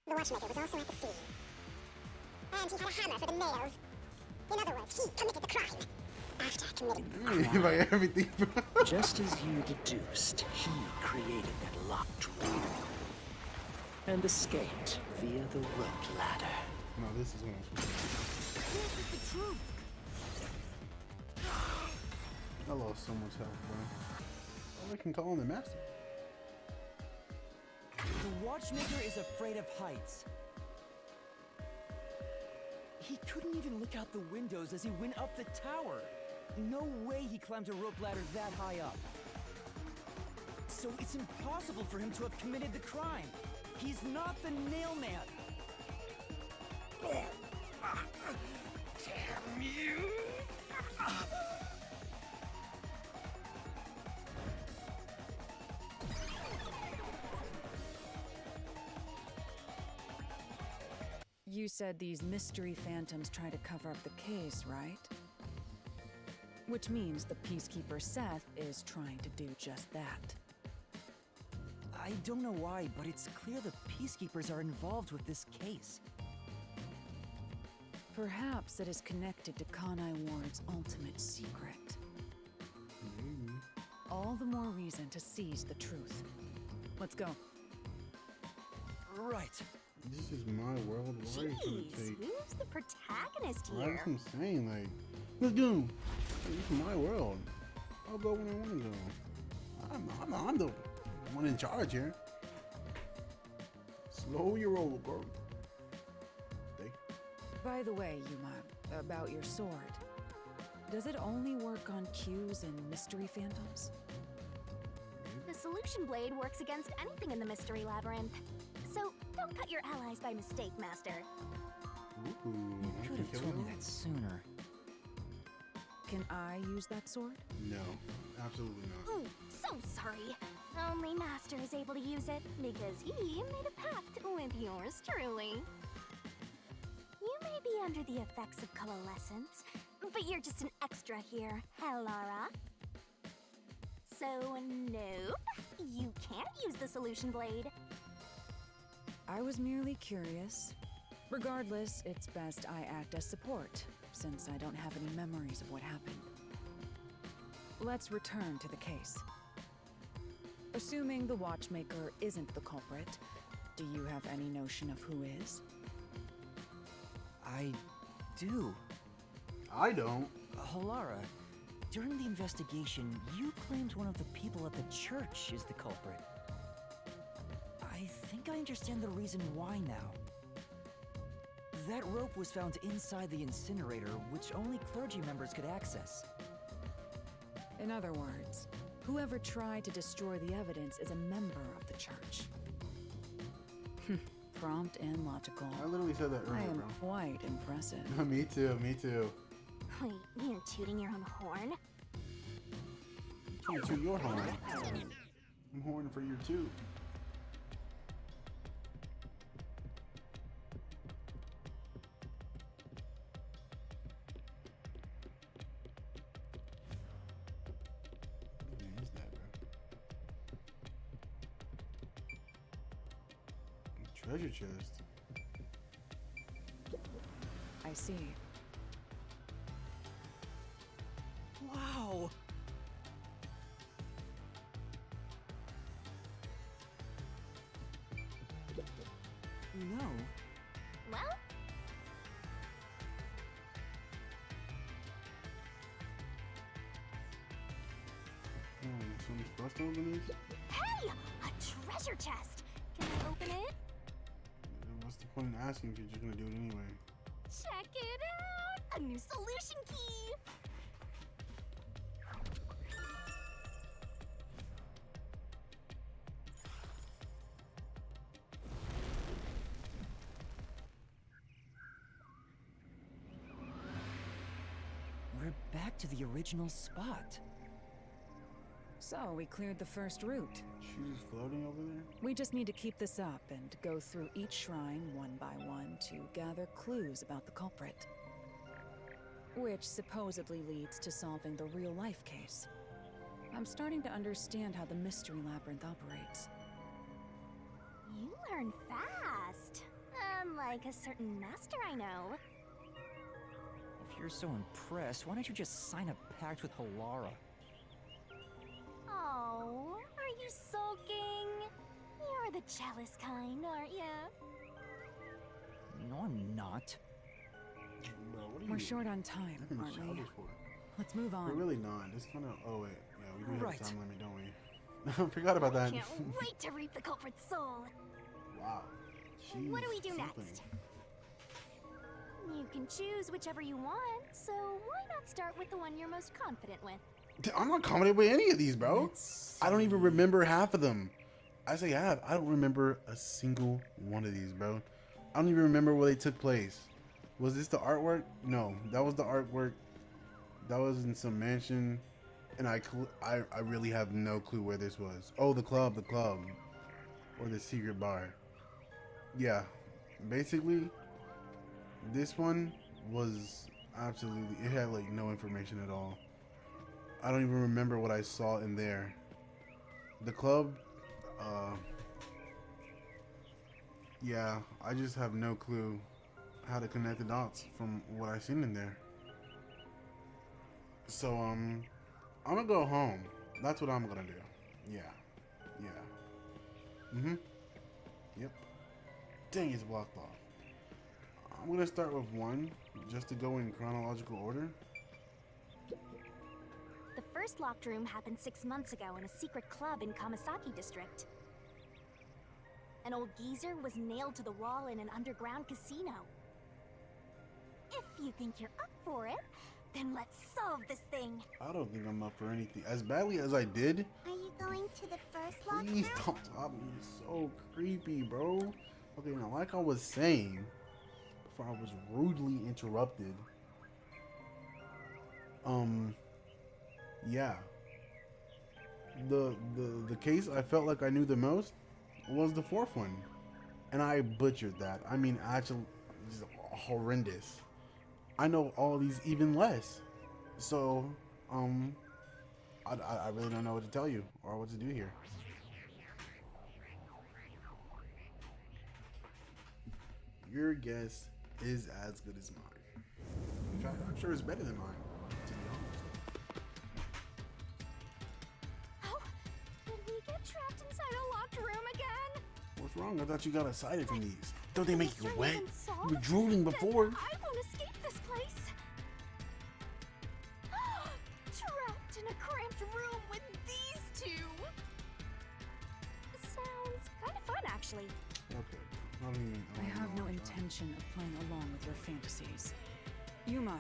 S10: The watchmaker was also at the scene. And he had a hammer for the nails. In other words, he committed the crime. After committing the crime.
S3: By everything, bro.
S9: Just as you deduced, he created that locked room and escaped via the rope ladder.
S3: No, this is what I'm supposed to do.
S8: This is the truth.
S3: I lost so much health, bro. Oh, I can call him the master.
S1: The watchmaker is afraid of heights.
S8: He couldn't even look out the windows as he went up the tower.
S1: No way he climbed a rope ladder that high up. So it's impossible for him to have committed the crime. He's not the nail man.
S5: Damn you!
S6: You said these mystery phantoms try to cover up the case, right? Which means the Peacekeeper Seth is trying to do just that.
S1: I don't know why, but it's clear the Peacekeepers are involved with this case.
S6: Perhaps it is connected to Kanai Ward's ultimate secret. All the more reason to seize the truth. Let's go.
S1: Right.
S3: This is my world. Why are you trying
S2: Jeez,
S3: to take?
S2: who's the protagonist
S3: Well,
S2: here?
S3: that's what I'm saying. Like, let's go. This is my world. I'll go when I want to go. I'm the one in charge here. Slow your roll, bro. Stay.
S6: By the way, Yuma, about your sword. Does it only work on cues and mystery phantoms?
S2: The solution blade works against anything in the mystery labyrinth. So don't cut your allies by mistake, Master.
S3: Ooh,
S1: You
S3: I
S1: could
S3: can
S1: have
S3: kill
S1: told me
S3: them?
S1: that sooner.
S6: Can I use that sword?
S3: No, absolutely not.
S2: Ooh, so sorry. Only Master is able to use it because he made a pact with yours truly. You may be under the effects of coalescence, but you're just an extra here, Hellara. So, nope, you can't use the solution blade.
S6: I was merely curious. Regardless, it's best I act as support, since I don't have any memories of what happened. Let's return to the case. Assuming the watchmaker isn't the culprit, do you have any notion of who is?
S1: I do.
S3: I don't.
S1: Halara, during the investigation, you claimed one of the people at the church is the culprit. I think I understand the reason why now. That rope was found inside the incinerator, which only clergy members could access.
S6: In other words, whoever tried to destroy the evidence is a member of the church. Prompt and logical.
S3: I literally said that
S6: I
S3: earlier,
S6: am
S3: bro.
S6: quite impressive.
S3: Me too. Me too.
S2: Wait, you're tooting your own horn?
S3: To your horn. I'm horning for you too. What is that, bro? Treasure chest.
S6: I see.
S8: Wow.
S1: You know,
S2: Well,
S3: Someone's supposed to open these?
S2: hey! A treasure chest! Can I open it?
S3: What's the point in asking if you're just gonna do it anyway?
S2: Check it out! A new solution key!
S1: we're back to the original spot.
S6: So, we cleared the first route.
S3: She's just floating over there?
S6: We just need to keep this up and go through each shrine one by one to gather clues about the culprit. Which supposedly leads to solving the real-life case. I'm starting to understand how the Mystery Labyrinth operates.
S2: You learn fast. Unlike a certain master I know.
S1: If you're so impressed, why don't you just sign a pact with Halara?
S2: Oh, are you sulking? You're the jealous kind, aren't you?
S1: No, I'm not.
S3: Bro, what are
S6: We're
S3: you
S6: short on time,
S3: looking
S6: aren't we?
S3: childish for?
S6: Let's move on.
S3: We're really not. It's kind of. Oh wait, yeah, we do have
S1: Right.
S3: a time limit, don't we? I forgot about that.
S2: Can't wait to reap the culprit's soul.
S3: Wow. She's
S2: What do we do
S3: something.
S2: next? You can choose whichever you want, so why not start with the one you're most confident with?
S3: I'm not confident with any of these, bro. I don't even remember half of them. I say half. I don't remember a single one of these, bro. I don't even remember where they took place. Was this the artwork? No, that was the artwork. That was in some mansion, and I really have no clue where this was. Oh, the club, or the secret bar. Yeah, basically, this one was absolutely. It had like no information at all. I don't even remember what I saw in there. The club, yeah, I just have no clue how to connect the dots from what I seen in there. So, I'm gonna go home. That's what I'm gonna do. Yeah. Yep. Dang, it's blocked off. I'm gonna start with one, just to go in chronological order.
S2: The first locked room happened 6 months ago in a secret club in Kamasaki district. An old geezer was nailed to the wall in an underground casino. If you think you're up for it, then let's solve this thing.
S3: I don't think I'm up for anything. As badly as I did,
S10: Are you going to the first locked
S3: please
S10: room?
S3: don't stop me. It's so creepy, bro. Okay, now like I was saying, before I was rudely interrupted. Yeah. The case I felt like I knew the most was the fourth one. And I butchered that. I mean, actually, just horrendous. I know all these even less. So, I really don't know what to tell you or what to do here. Your guess is as good as mine. In fact, I'm sure it's better than mine, to be honest.
S2: Oh, did we get trapped inside a locked room again?
S3: What's wrong? I thought you got excited from these. Don't they make you
S2: Mystery
S3: wet?
S2: isn't solved?
S3: You were drooling before.
S2: Then I won't escape this place. Trapped in a cramped room with these two. Sounds kind of fun, actually.
S3: Okay.
S6: I have no intention of playing along with your fantasies. Yuma,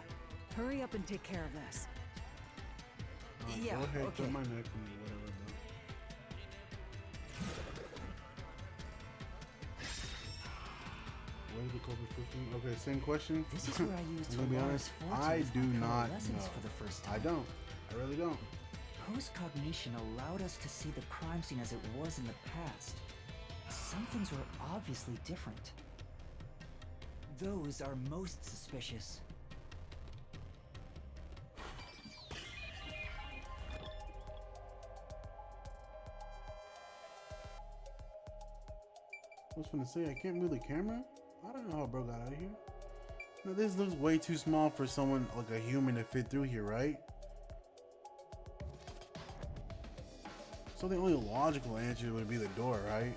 S6: hurry up and take care of this.
S1: Yeah,
S3: Go ahead,
S1: okay.
S3: cut my neck and whatever, bro. What is the culprit system? Okay, same question.
S1: This is where I used
S3: I'm gonna be
S1: Halara's
S3: honest.
S1: forte
S3: I
S1: with
S3: do
S1: my
S3: not
S1: lessons
S3: know.
S1: for the first time.
S3: I don't. I really don't.
S1: Post-cognition allowed us to see the crime scene as it was in the past. Some things were obviously different. Those are most suspicious.
S3: I was gonna say I can't move the camera. I don't know how bro got out of here. Now this looks way too small for someone like a human to fit through here, right? So the only logical answer would be the door, right?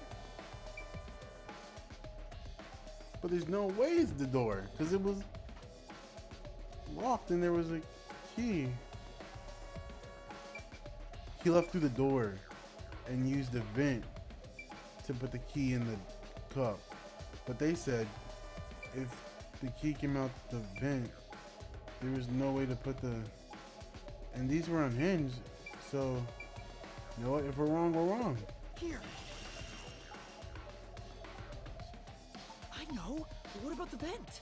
S3: But there's no way it's the door because it was locked and there was a key. He left through the door and used the vent to put the key in the cup. But they said if the key came out the vent, there was no way to put the... And these were unhinged, so... You know what? If we're wrong, we're wrong.
S8: Here. I know. What about the vent?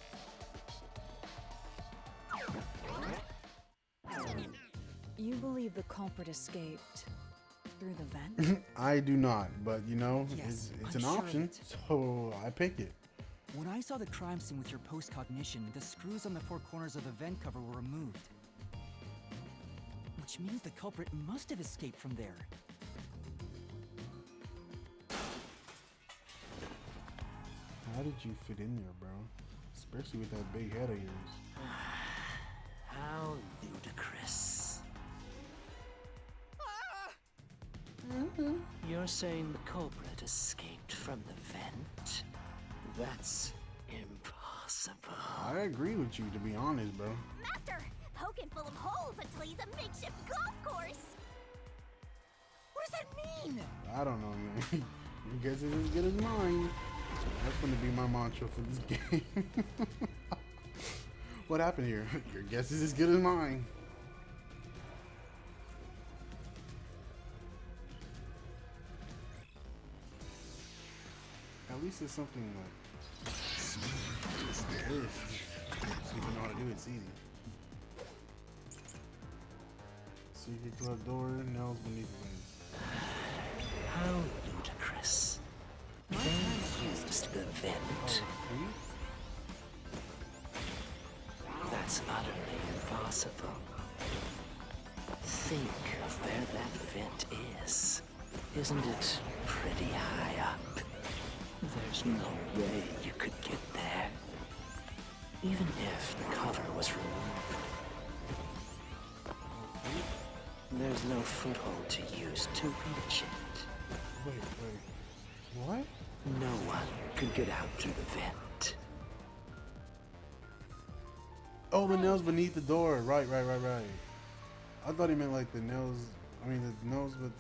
S6: You believe the culprit escaped through the vent?
S3: I do not, but you know,
S1: Yes,
S3: it's
S1: I'm
S3: an
S1: sure of
S3: option,
S1: it.
S3: so I picked it.
S1: When I saw the crime scene with your post-cognition, the screws on the four corners of the vent cover were removed. Which means the culprit must have escaped from there.
S3: How did you fit in there, bro? Especially with that big head of yours.
S9: How ludicrous. You're saying the culprit escaped from the vent? That's impossible.
S3: I agree with you, to be honest, bro.
S2: Master, poking full of holes until he's a makeshift golf course.
S8: What does that mean?
S3: I don't know, man. Your guess is as good as mine. That's gonna be my mantra for this game. What happened here? Your guess is as good as mine. At least it's something like this. If you know how to do it, it's easy. Secret club door, nails beneath wings.
S9: How ludicrous. They used the vent. That's utterly impossible. Think of where that vent is. Isn't it pretty high up? There's no way you could get there. Even if the cover was removed. There's no foothold to use to reach it.
S3: Wait. What?
S9: No one could get out through the vent.
S3: Oh, the nails beneath the door. Right. I thought he meant like the nails. I mean, the nails with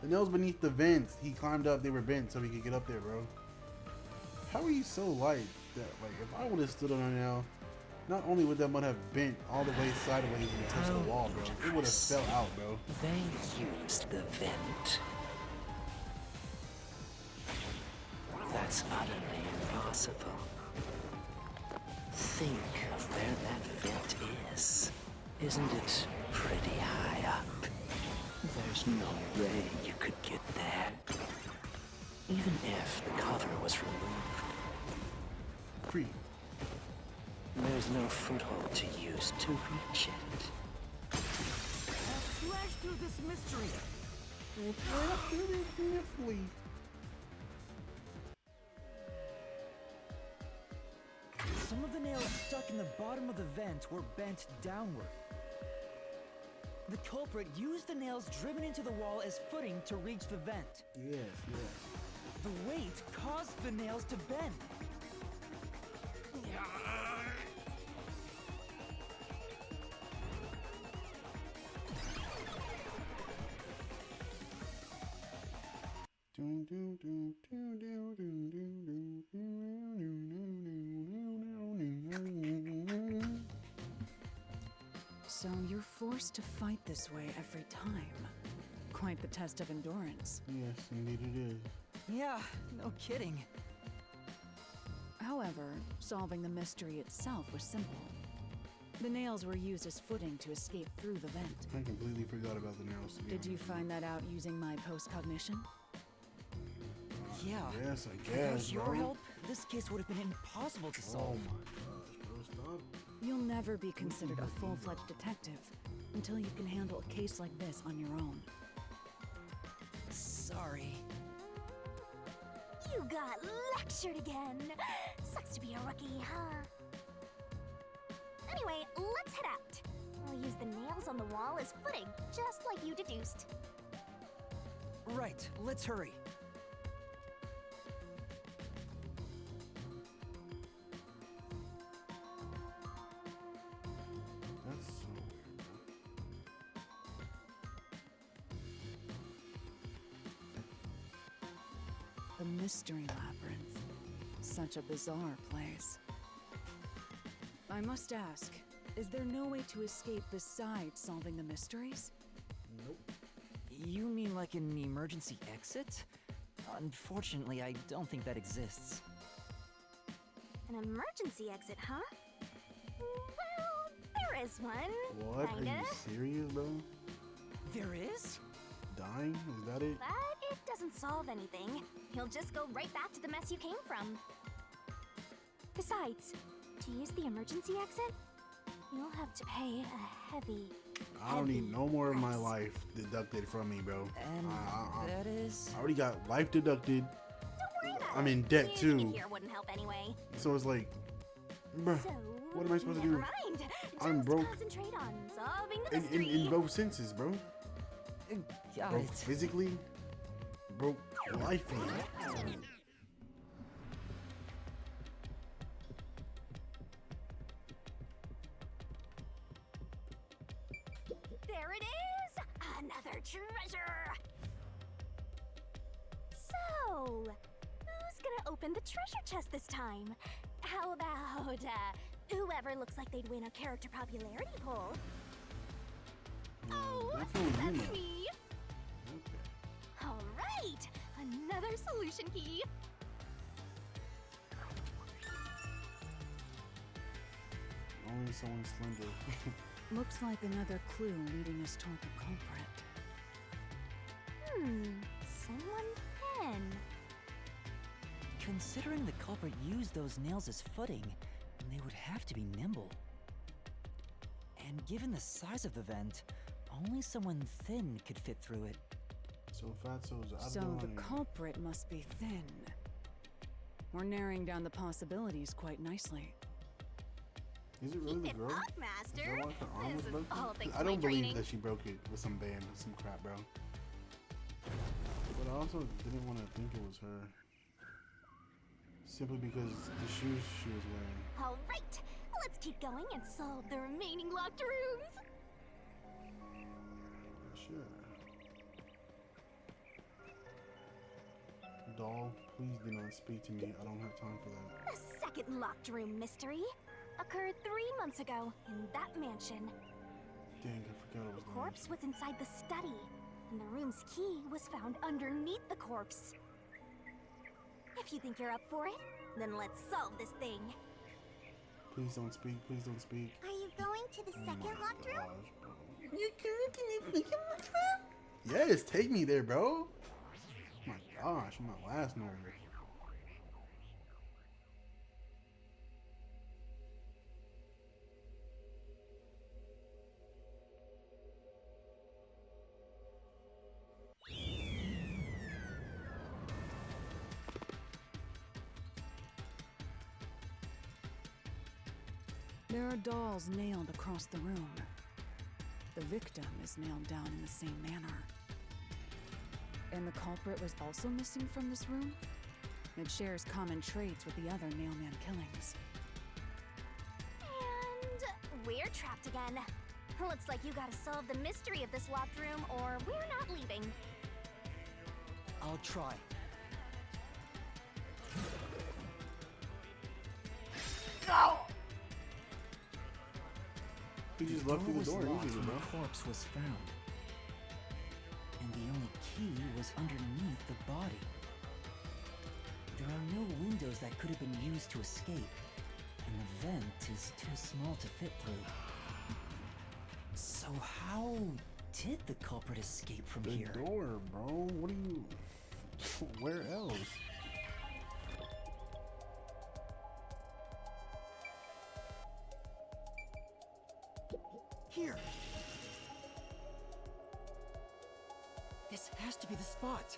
S3: the nails beneath the vents. He climbed up. They were bent so he could get up there, bro. How are you so light that, like, if I would have stood on a nail, not only would that mud have bent all the way sideways and touched the wall, bro, it would have fell out, bro.
S9: They used the vent. That's utterly impossible. Think of where that vent is. Isn't it pretty high up? There's no way you could get there. Even if the cover was removed.
S3: Free.
S9: There's no foothold to use to reach it.
S8: I'll slash through this mystery.
S1: Some of the nails stuck in the bottom of the vent were bent downward. The culprit used the nails driven into the wall as footing to reach the vent.
S3: Yes.
S1: The weight caused the nails to bend.
S6: So you're forced to fight this way every time. Quite the test of endurance.
S3: Yes, indeed it is.
S1: Yeah, no kidding.
S6: However, solving the mystery itself was simple. The nails were used as footing to escape through the vent.
S3: I completely forgot about the nails. To be
S6: Did you
S3: honest.
S6: find that out using my post-cognition?
S1: Yeah.
S3: Yes, I
S1: Without
S3: guess,
S1: your
S3: bro.
S1: help, this case would have been impossible to
S3: Oh
S1: solve.
S3: my gosh, bro, stop.
S6: You'll never be considered a full-fledged detective until you can handle a case like this on your own.
S1: Sorry.
S2: You got lectured again. Sucks to be a rookie, huh? Anyway, let's head out. I'll use the nails on the wall as footing, just like you deduced.
S1: Right, let's hurry.
S3: That's so weird, bro.
S6: The Mystery Labyrinth. Such a bizarre place. I must ask, is there no way to escape besides solving the mysteries?
S3: Nope.
S1: You mean like an emergency exit? Unfortunately, I don't think that exists.
S2: An emergency exit, huh? Well, There is one.
S3: What?
S2: Kinda.
S3: Are you serious, bro?
S1: There is?
S3: Dying? Is that it?
S2: But it doesn't solve anything. You'll just go right back to the mess you came from. Besides, to use the emergency exit, you'll have to pay a heavy.
S3: I don't need no more of my
S2: price.
S3: life deducted from me, bro.
S1: And that is...
S3: I already got life deducted.
S2: Don't worry about
S3: I'm
S2: it.
S3: in debt,
S2: Using
S3: too.
S2: it here wouldn't help anyway.
S3: So it's like, bruh,
S2: So,
S3: what am I supposed to
S2: never
S3: do?
S2: mind.
S3: I'm
S2: Just
S3: broke.
S2: concentrate on solving the
S3: In
S2: mystery.
S3: both senses, bro.
S1: Got
S3: Broke
S1: it.
S3: physically, broke lifely.
S2: There it is! Another treasure! So, who's gonna open the treasure chest this time? How about, whoever looks like they'd win a character popularity poll? Oh,
S3: That's what you
S2: that's
S3: know.
S2: me!
S3: Okay.
S2: Alright! Another solution key!
S3: Only someone slender.
S6: Looks like another clue leading us toward the culprit.
S2: Someone pen.
S1: Considering the culprit used those nails as footing, they would have to be nimble. And given the size of the vent, only someone thin could fit through it.
S3: So Fatso's out
S6: So
S3: of
S6: the
S3: line.
S6: culprit must be thin. We're narrowing down the possibilities quite nicely.
S3: Is it really the
S2: Keep it
S3: girl?
S2: up,
S3: Is that
S2: Master.
S3: why her arm was
S2: This is
S3: broken?
S2: all thanks
S3: I
S2: to my
S3: don't believe
S2: training.
S3: that she broke it with some band or some crap, bro. But I also didn't want to think it was her. Simply because the shoes she was wearing.
S2: Alright, let's keep going and solve the remaining locked rooms.
S3: Sure. Doll, please do not speak to me. I don't have time for that.
S2: The second locked room mystery occurred 3 months ago in that mansion.
S3: Dang, I forgot it was
S2: The corpse was inside the study, and the room's key was found underneath the corpse. If you think you're up for it, then let's solve this thing.
S3: Please don't speak. Please don't speak.
S10: Are you going to the second locked room?
S3: You going to the second locked room? Yes, take me there, bro. My gosh, my last nerve.
S6: There are dolls nailed across the room. The victim is nailed down in the same manner. And the culprit was also missing from this room? It shares common traits with the other Nailman killings.
S2: And we're trapped again. Looks like you gotta solve the mystery of this locked room, or we're not leaving.
S1: I'll try.
S3: He just left through the
S1: was
S3: door
S1: locked
S3: easily,
S1: when
S3: bro.
S1: the corpse was found. And the only key was underneath the body. There are no windows that could have been used to escape, and the vent is too small to fit through. So how did the culprit escape from
S3: The
S1: here?
S3: door, bro. What are you... Where else?
S1: Here! This has to be the spot!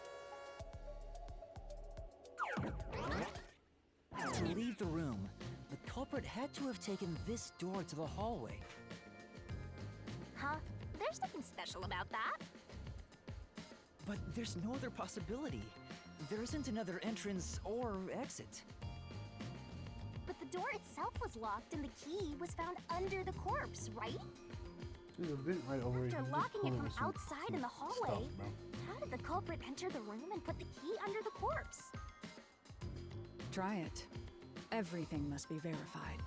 S1: To leave the room, the culprit had to have taken this door to the hallway.
S2: Huh? There's nothing special about that.
S1: But there's no other possibility. There isn't another entrance or exit.
S2: But the door itself was locked and the key was found under the corpse, right?
S3: There's a vent right over here.
S2: After
S3: Just
S2: locking
S3: pull
S2: it
S3: it
S2: from
S3: with some
S2: outside in the hallway,
S3: stuff, bro.
S2: how did the culprit enter the room and put the key under the corpse?
S6: Try it. Everything must be verified.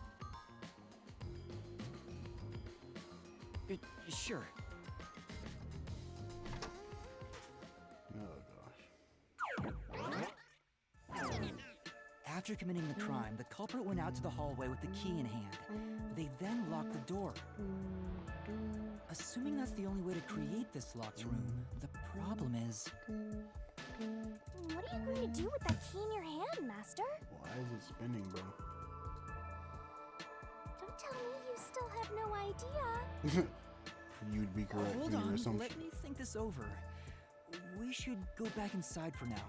S1: Sure.
S3: Oh gosh.
S1: After committing the crime, the culprit went out to the hallway with the key in hand. They then lock the door. Assuming that's the only way to create this locked room, the problem is...
S2: What are you going to do with that key in your hand, Master?
S3: Why is it spinning, bro?
S2: Don't tell me you still have no idea.
S3: You'd be correct
S1: Hold
S3: in your
S1: on,
S3: assumption.
S1: let me think this over. We should go back inside for now.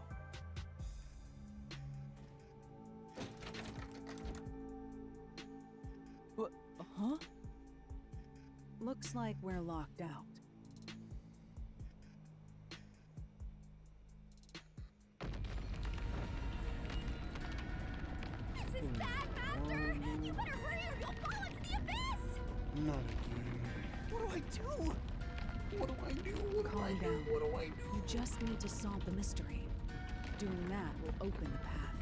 S1: What? Huh?
S6: Looks like we're locked out.
S2: This is bad, Master! You better hurry or you'll fall into the abyss!
S3: Not again.
S8: What do I do?
S3: What do I do?
S6: Calm down.
S3: What do I do?
S6: You just need to solve the mystery. Doing that will open the path.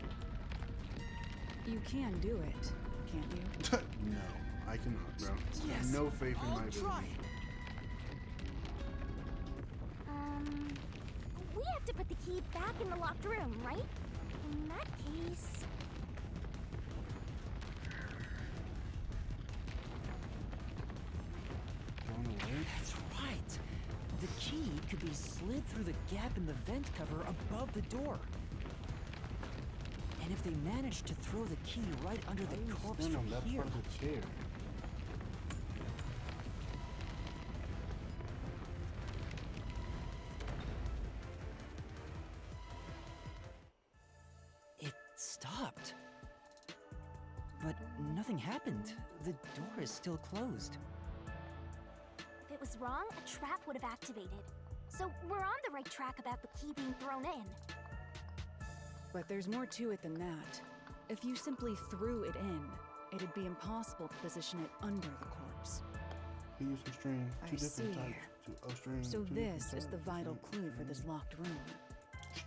S6: You can do it, can't you?
S3: No, I cannot, bro.
S8: Yes,
S3: No faith in
S8: I'll
S3: my ability.
S8: try.
S2: We have to put the key back in the locked room, right? In that case...
S3: Thrown away?
S1: That's right. The key could be slid through the gap in the vent cover above the door. And if they manage to throw the key right under the corpse
S3: Stand
S1: from
S3: on that
S1: here,
S3: part of the chair.
S1: it stopped. But nothing happened. The door is still closed.
S2: If it was wrong, a trap would have activated. So we're on the right track about the key being thrown in.
S6: But there's more to it than that. If you simply threw it in, it'd be impossible to position it under the corpse.
S3: He used some string,
S6: I
S3: two different
S6: see.
S3: types. A string,
S6: So
S3: two
S6: this
S3: different
S6: is the
S3: types.
S6: vital clue for this locked room.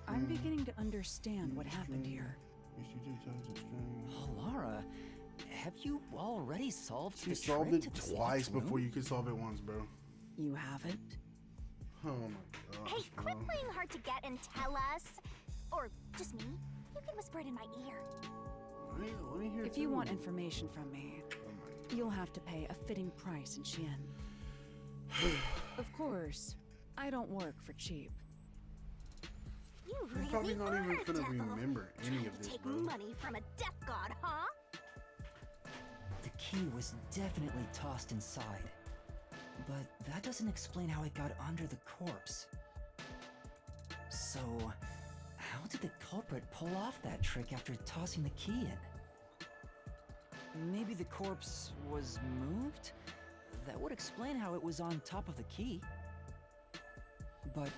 S6: I'm beginning to understand what happened here.
S3: Used two types of string.
S1: Oh, Lara, have you already solved
S3: She
S1: the
S3: solved
S1: trick
S3: it
S1: to this
S3: twice
S1: locked
S3: before
S1: room?
S3: you could solve it once, bro.
S6: You haven't?
S3: Oh my gosh,
S2: Hey,
S3: bro.
S2: quit playing hard to get and tell us. Or just me. You can whisper it in my ear.
S3: Let me hear
S6: If you
S3: too.
S6: want information from me,
S3: Oh my
S6: you'll have to pay a fitting price in Xian. Of course, I don't work for cheap.
S2: You
S3: He's
S2: really
S3: probably not even
S2: are a
S3: gonna
S2: devil.
S3: remember any
S2: Trying
S3: of
S2: to
S3: this,
S2: take
S3: bro.
S2: money from a death god, huh?
S1: The key was definitely tossed inside. But that doesn't explain how it got under the corpse. So, how did the culprit pull off that trick after tossing the key in? Maybe the corpse was moved? That would explain how it was on top of the key. But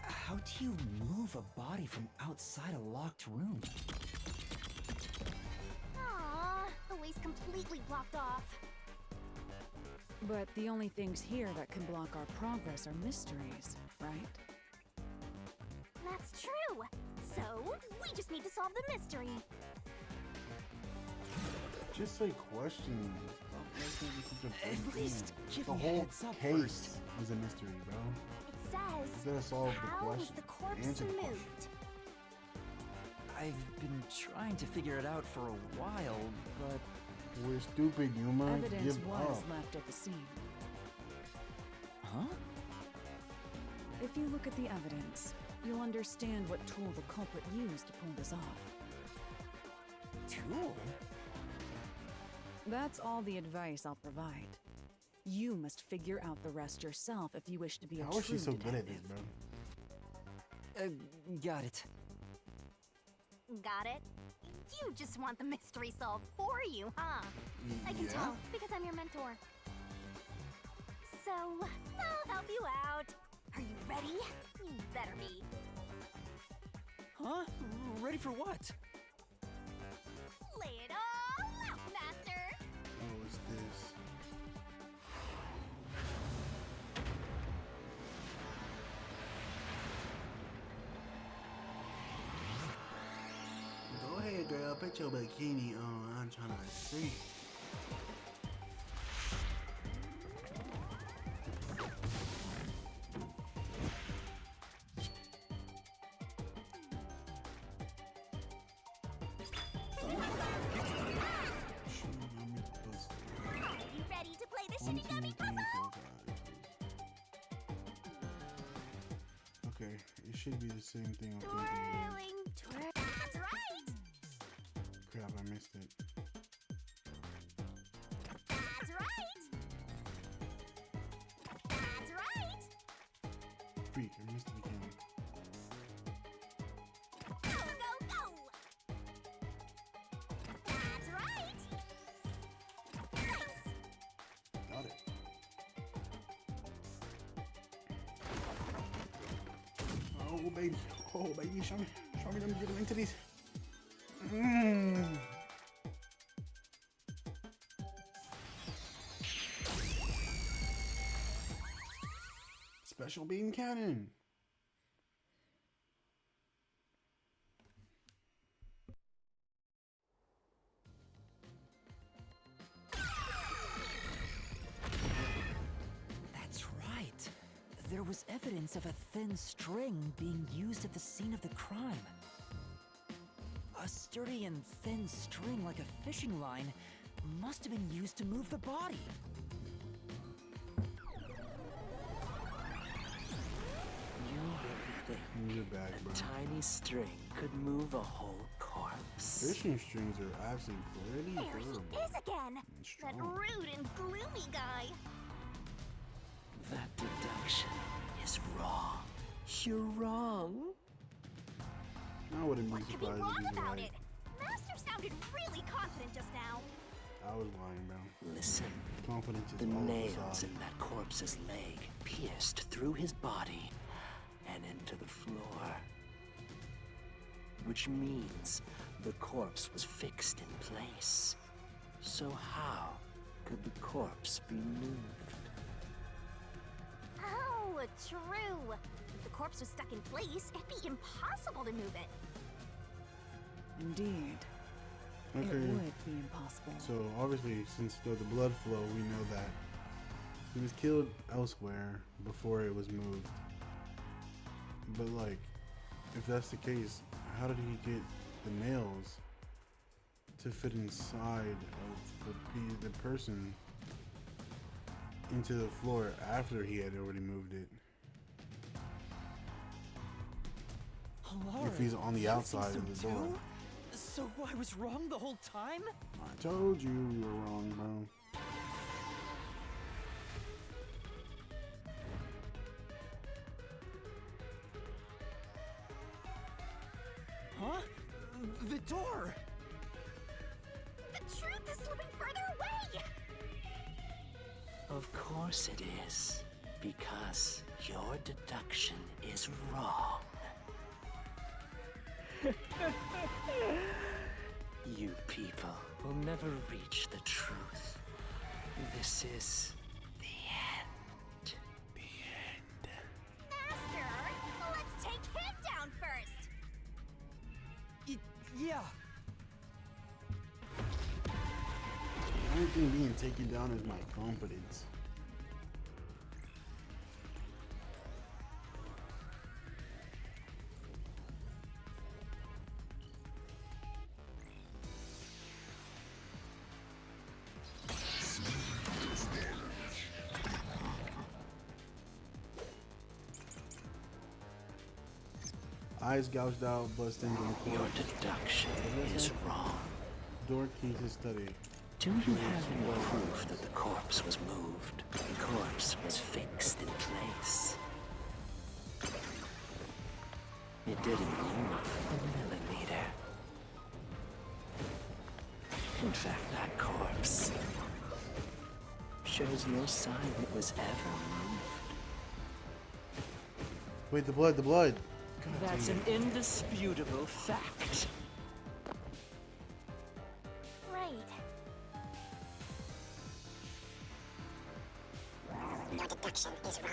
S1: how do you move a body from outside a locked room?
S2: Aww, the way's completely blocked off.
S6: But the only things here that can block our progress are mysteries, right?
S2: That's true. So, we just need to solve the mystery.
S3: Just say questions. Stop making it such a big
S1: At least
S3: thing.
S1: give
S3: The
S1: me a
S3: whole
S1: heads up
S3: case
S1: first.
S3: is a mystery, bro.
S2: It says,
S3: You gotta solve the
S2: how was
S3: question.
S2: the corpse
S3: Answer the question.
S2: moved?
S1: I've been trying to figure it out for a while, but
S3: We're stupid, Yuma.
S6: Evidence
S3: Give
S6: was
S3: up.
S6: left at the scene.
S1: huh?
S6: If you look at the evidence, you'll understand what tool the culprit used to pull this off.
S1: Tool?
S6: That's all the advice I'll provide. You must figure out the rest yourself if you wish to be a
S3: How
S6: true
S3: is she so
S6: detective.
S3: good at this, bro?
S1: Got it.
S2: Got it? You just want the mystery solved for you, huh? I can
S3: Yeah?
S2: tell, because I'm your mentor. So, I'll help you out. Are you ready? You better be.
S1: Huh? Ready for what?
S2: Lay it all out, Master!
S3: Oh, it's this. Go ahead, girl. Put your bikini on. I'm trying to see. Shoot, I'm pussy. should be the same thing I'm thinking it is.
S2: That's right!
S3: Crap, I missed it.
S2: That's right! That's right!
S3: Freak, I missed it again.
S2: Go, go, go! That's right! Nice!
S3: Got it. Oh baby, show me, let me get into these. Special beam cannon.
S1: That's right. There was evidence of a thin string being used at the scene of the crime. A sturdy and thin string like a fishing line must have been used to move the body.
S9: You really think
S3: Move it back, bro.
S9: a tiny string could move a whole corpse?
S3: Fishing strings are actually pretty
S2: There he
S3: durable.
S2: is again!
S3: and
S2: That
S3: strong.
S2: rude and gloomy guy!
S9: That deduction is wrong. You're wrong.
S3: I wouldn't be
S2: What could be
S3: surprised
S2: wrong
S3: if he's
S2: about
S3: right.
S2: it? Master sounded really confident just now.
S3: I was lying, bro.
S9: Listen,
S3: Confidence is
S9: the
S3: all on the
S9: nails
S3: side.
S9: in that corpse's leg pierced through his body and into the floor. Which means the corpse was fixed in place. So how could the corpse be moved?
S2: Oh, true. If the corpse was stuck in place, it'd be impossible to move it.
S6: Indeed. It
S3: Okay.
S6: would be impossible.
S3: So obviously, since the blood flow, we know that he was killed elsewhere before it was moved. But like, if that's the case, how did he get the nails to fit inside of the person into the floor after he had already moved it?
S1: Laura,
S3: If he's on the
S1: you
S3: outside
S1: think
S3: of
S1: so
S3: the door.
S1: too? So I was wrong the whole time?
S3: I told you were wrong, bro.
S1: Huh? The door!
S2: The truth is slipping further away!
S9: Of course it is, because your deduction is wrong. You people will never reach the truth. This is the end. The end.
S2: Master, let's take him down first!
S1: Yeah.
S3: The only thing being taken down is my confidence. Eyes gouged out, blood stains on the
S9: Your
S3: floor.
S9: deduction is wrong.
S3: Door key to study.
S9: Do you have any proof that the corpse was moved? The corpse was fixed in place. It didn't move a millimeter. In fact, that corpse shows no sign it was ever moved.
S3: Wait, the blood, the blood! God
S9: That's
S3: dang
S9: an indisputable fact.
S2: Right.
S10: Your deduction is wrong.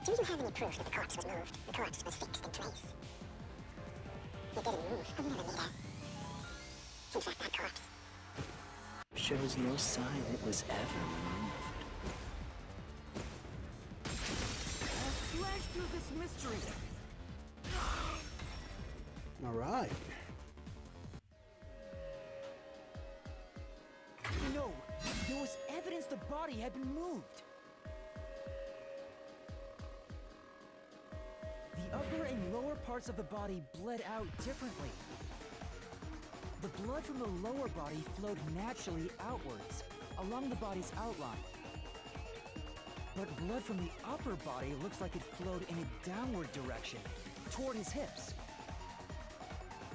S10: Do you have any proof that the corpse was moved? The corpse was fixed in place. It didn't move a millimeter. In fact, that corpse
S9: Shows no sign it was ever moved.
S1: I'll slash through this mystery.
S3: Alright.
S1: No, there was evidence the body had been moved. The upper and lower parts of the body bled out differently. The blood from the lower body flowed naturally outwards, along the body's outline. But blood from the upper body looks like it flowed in a downward direction, toward his hips.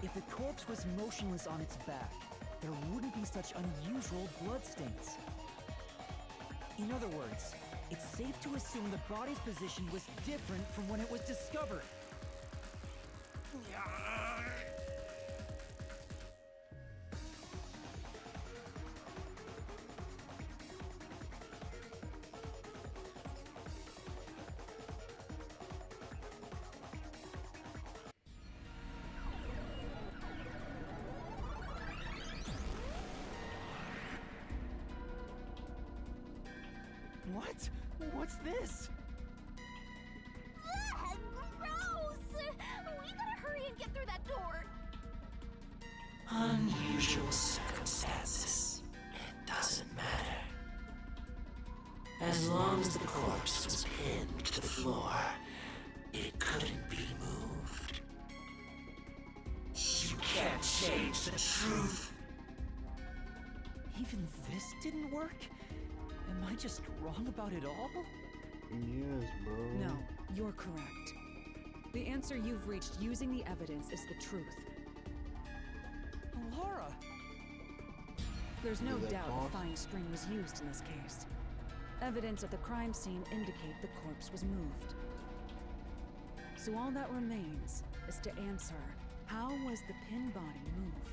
S1: If the corpse was motionless on its back, there wouldn't be such unusual bloodstains. In other words, it's safe to assume the body's position was different from when it was discovered.
S8: What? What's this?
S2: Ugh, gross! We gotta hurry and get through that door.
S9: Unusual circumstances. It doesn't matter. As long as the corpse was pinned to the floor, it couldn't be moved. You can't change the truth.
S1: Even this didn't work? Am I just wrong about it all?
S3: Yes, bro.
S6: No, you're correct. The answer you've reached using the evidence is the truth.
S1: Laura!
S6: There's no
S3: Is that
S6: doubt
S3: false?
S6: a fine string was used in this case. Evidence at the crime scene indicate the corpse was moved. So all that remains is to answer, how was the pin body moved?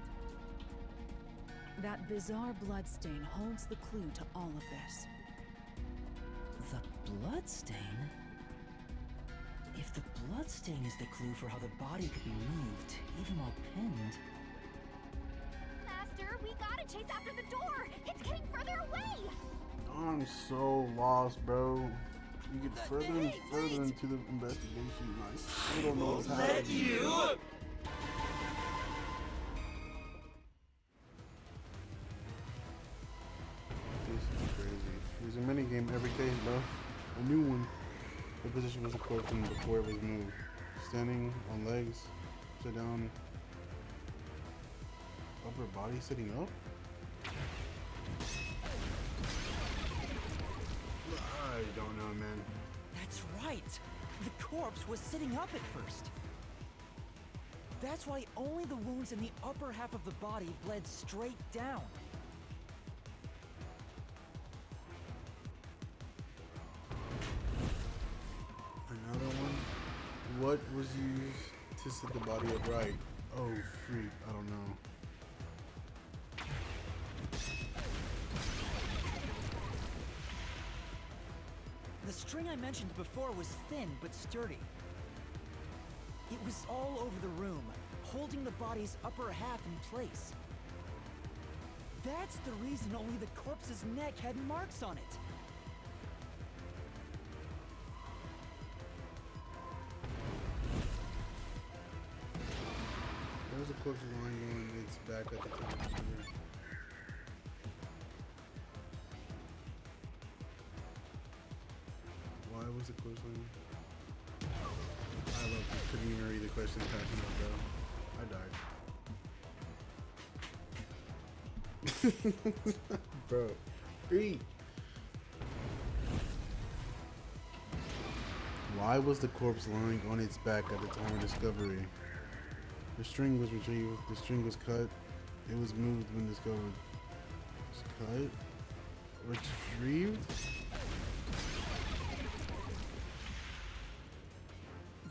S6: That bizarre bloodstain holds the clue to all of this.
S1: The bloodstain? If the bloodstain is the clue for how the body could be moved, even while pinned...
S2: Master, we gotta chase after the door! It's getting further away!
S3: I'm so lost, bro. You get further and further into the investigation, and I still don't know what's happening. This is crazy. There's a minigame every case, bro. A new one. The position was a corpse from before it was moved. Standing on legs, sit down, upper body sitting up. I don't know, man.
S1: That's right! The corpse was sitting up at first. That's why only the wounds in the upper half of the body bled straight down.
S3: Another one. What was used to sit the body upright? Oh, freak. I don't know.
S1: The string I mentioned before was thin but sturdy. It was all over the room, holding the body's upper half in place. That's the reason only the corpse's neck had marks on it.
S3: There was a corpse lying on its back at the time of the discovery. Why was the corpse lying? I love this. Couldn't even read the question fast enough, bro. I died. Bro. Eat. Why was the corpse lying on its back at the time of discovery? The string was retrieved. The string was cut. It was moved when discovered. Cut? Retrieved?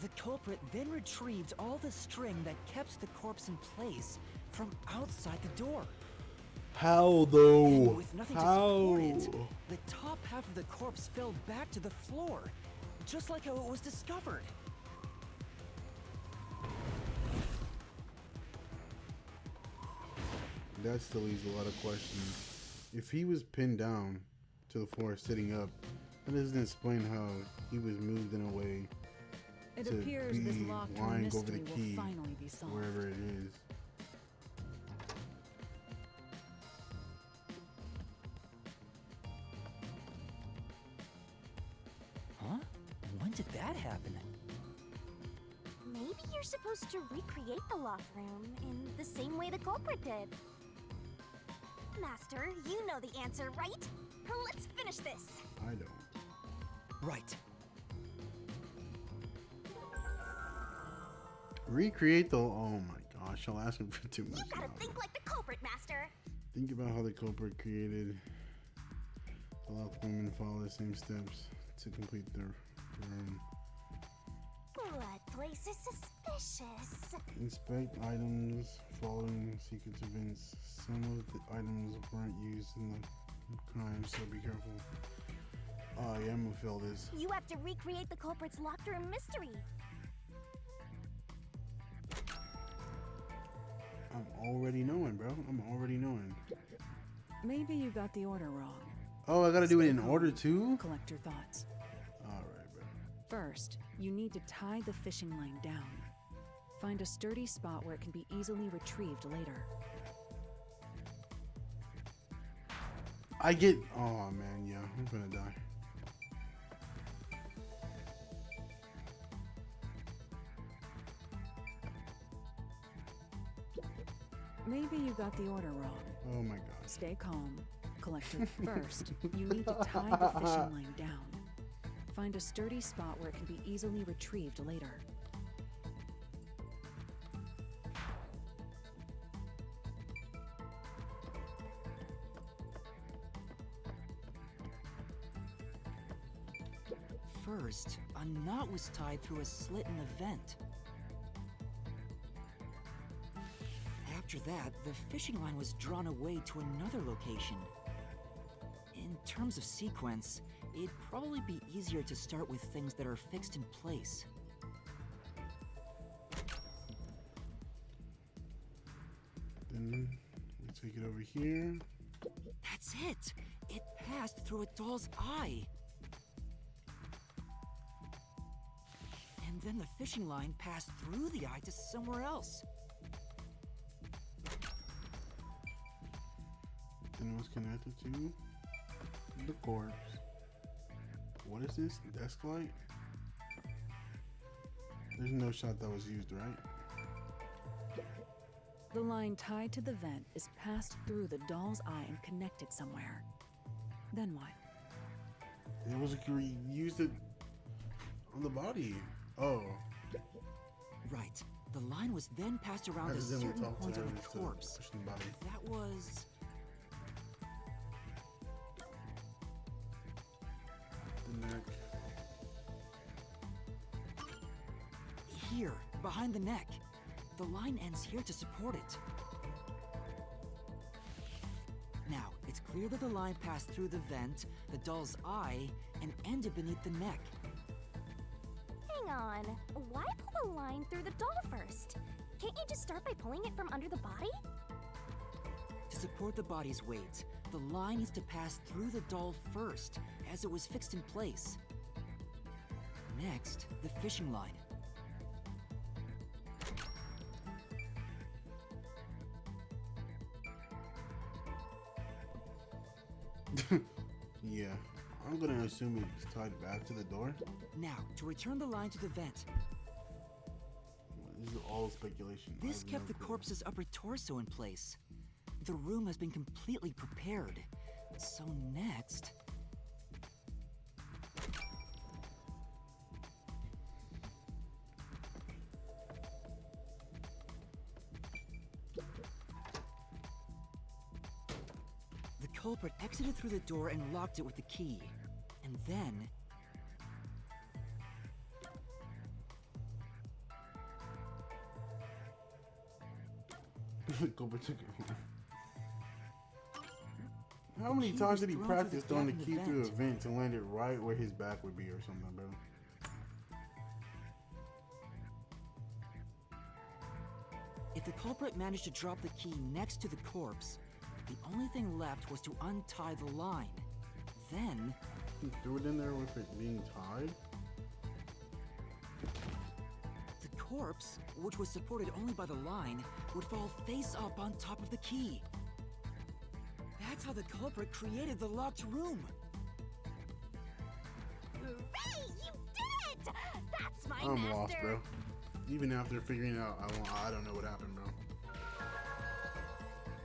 S1: The culprit then retrieved all the string that kept the corpse in place from outside the door.
S3: How though?
S1: And with nothing
S3: How?
S1: to support it, the top half of the corpse fell back to the floor, just like how it was discovered.
S3: That still leaves a lot of questions. If he was pinned down to the floor sitting up, that doesn't explain how he was moved in a way
S6: It
S3: to
S6: appears this
S3: be
S6: locked
S3: lying over
S6: mystery
S3: the
S6: will
S3: key
S6: finally be solved.
S3: wherever it is.
S1: Huh? When did that happen?
S2: you're supposed to recreate the locked room in the same way the culprit did. Master, you know the answer, right? Let's finish this.
S3: I don't.
S1: Right.
S3: Recreate the. Oh my gosh, I'll ask him for too much.
S2: You gotta
S3: now.
S2: think like the culprit, Master.
S3: Think about how the culprit created the locked room and follow the same steps to complete their room.
S2: Blood place is suspicious.
S3: Inspect items following sequence events. Some of the items weren't used in the crime, so be careful. Oh yeah, I'm gonna fail this.
S2: You have to recreate the culprit's locked room mystery.
S3: I'm already knowing, bro. I'm already knowing.
S6: Maybe you got the order wrong.
S3: Oh, I gotta do it
S6: Stay
S3: in
S6: calm.
S3: order too?
S6: Collect your thoughts.
S3: Alright, bro.
S6: First, you need to tie the fishing line down. Find a sturdy spot where it can be easily retrieved later.
S3: I get. Oh man, yeah, I'm gonna die.
S6: Maybe you got the order wrong.
S3: Oh my god.
S6: Stay calm. Collect your first. You need to tie the fishing line down. Find a sturdy spot where it can be easily retrieved later.
S1: First, a knot was tied through a slit in the vent. After that, the fishing line was drawn away to another location. In terms of sequence, it'd probably be easier to start with things that are fixed in place.
S3: Then we take it over here.
S1: That's it! It passed through a doll's eye! And then the fishing line passed through the eye to somewhere else.
S3: Then it was connected to the corpse. What is this? Desk light? There's no shot that was used, right?
S6: The line tied to the vent is passed through the doll's eye and connected somewhere. Then what?
S3: It was used it on the body. Oh.
S1: Right. The line was then passed around a
S3: Accidentally
S1: certain
S3: talked to
S1: point
S3: her
S1: of the
S3: instead of
S1: corpse.
S3: pushing the body.
S1: That was...
S3: The neck.
S1: Here, behind the neck. The line ends here to support it. Now, it's clear that the line passed through the vent, the doll's eye, and ended beneath the neck.
S2: Hang on. Why pull the line through the doll first? Can't you just start by pulling it from under the body?
S1: To support the body's weight, the line needs to pass through the doll first, as it was fixed in place. Next, the fishing line.
S3: Yeah. I'm gonna assume it's tied back to the door.
S1: Now, to return the line to the vent.
S3: This is all speculation. I
S1: This
S3: have
S1: kept
S3: no
S1: the
S3: clue.
S1: corpse's upper torso in place. The room has been completely prepared. So next... The culprit exited through the door and locked it with the key. And then...
S3: Culprit took it. How many
S1: key
S3: times
S1: was
S3: did he
S1: thrown through
S3: practice
S1: the
S3: throwing the
S1: gap in
S3: key
S1: the
S3: through a
S1: vent.
S3: vent to land it right where his back would be or something, bro?
S1: If the culprit managed to drop the key next to the corpse, the only thing left was to untie the line. Then,
S3: He threw it in there with it being tied?
S1: the corpse, which was supported only by the line, would fall face up on top of the key. That's how the culprit created the locked room.
S2: Hooray! You did it! That's my
S3: I'm
S2: master!
S3: lost, bro. Even after figuring out, I don't know what happened, bro.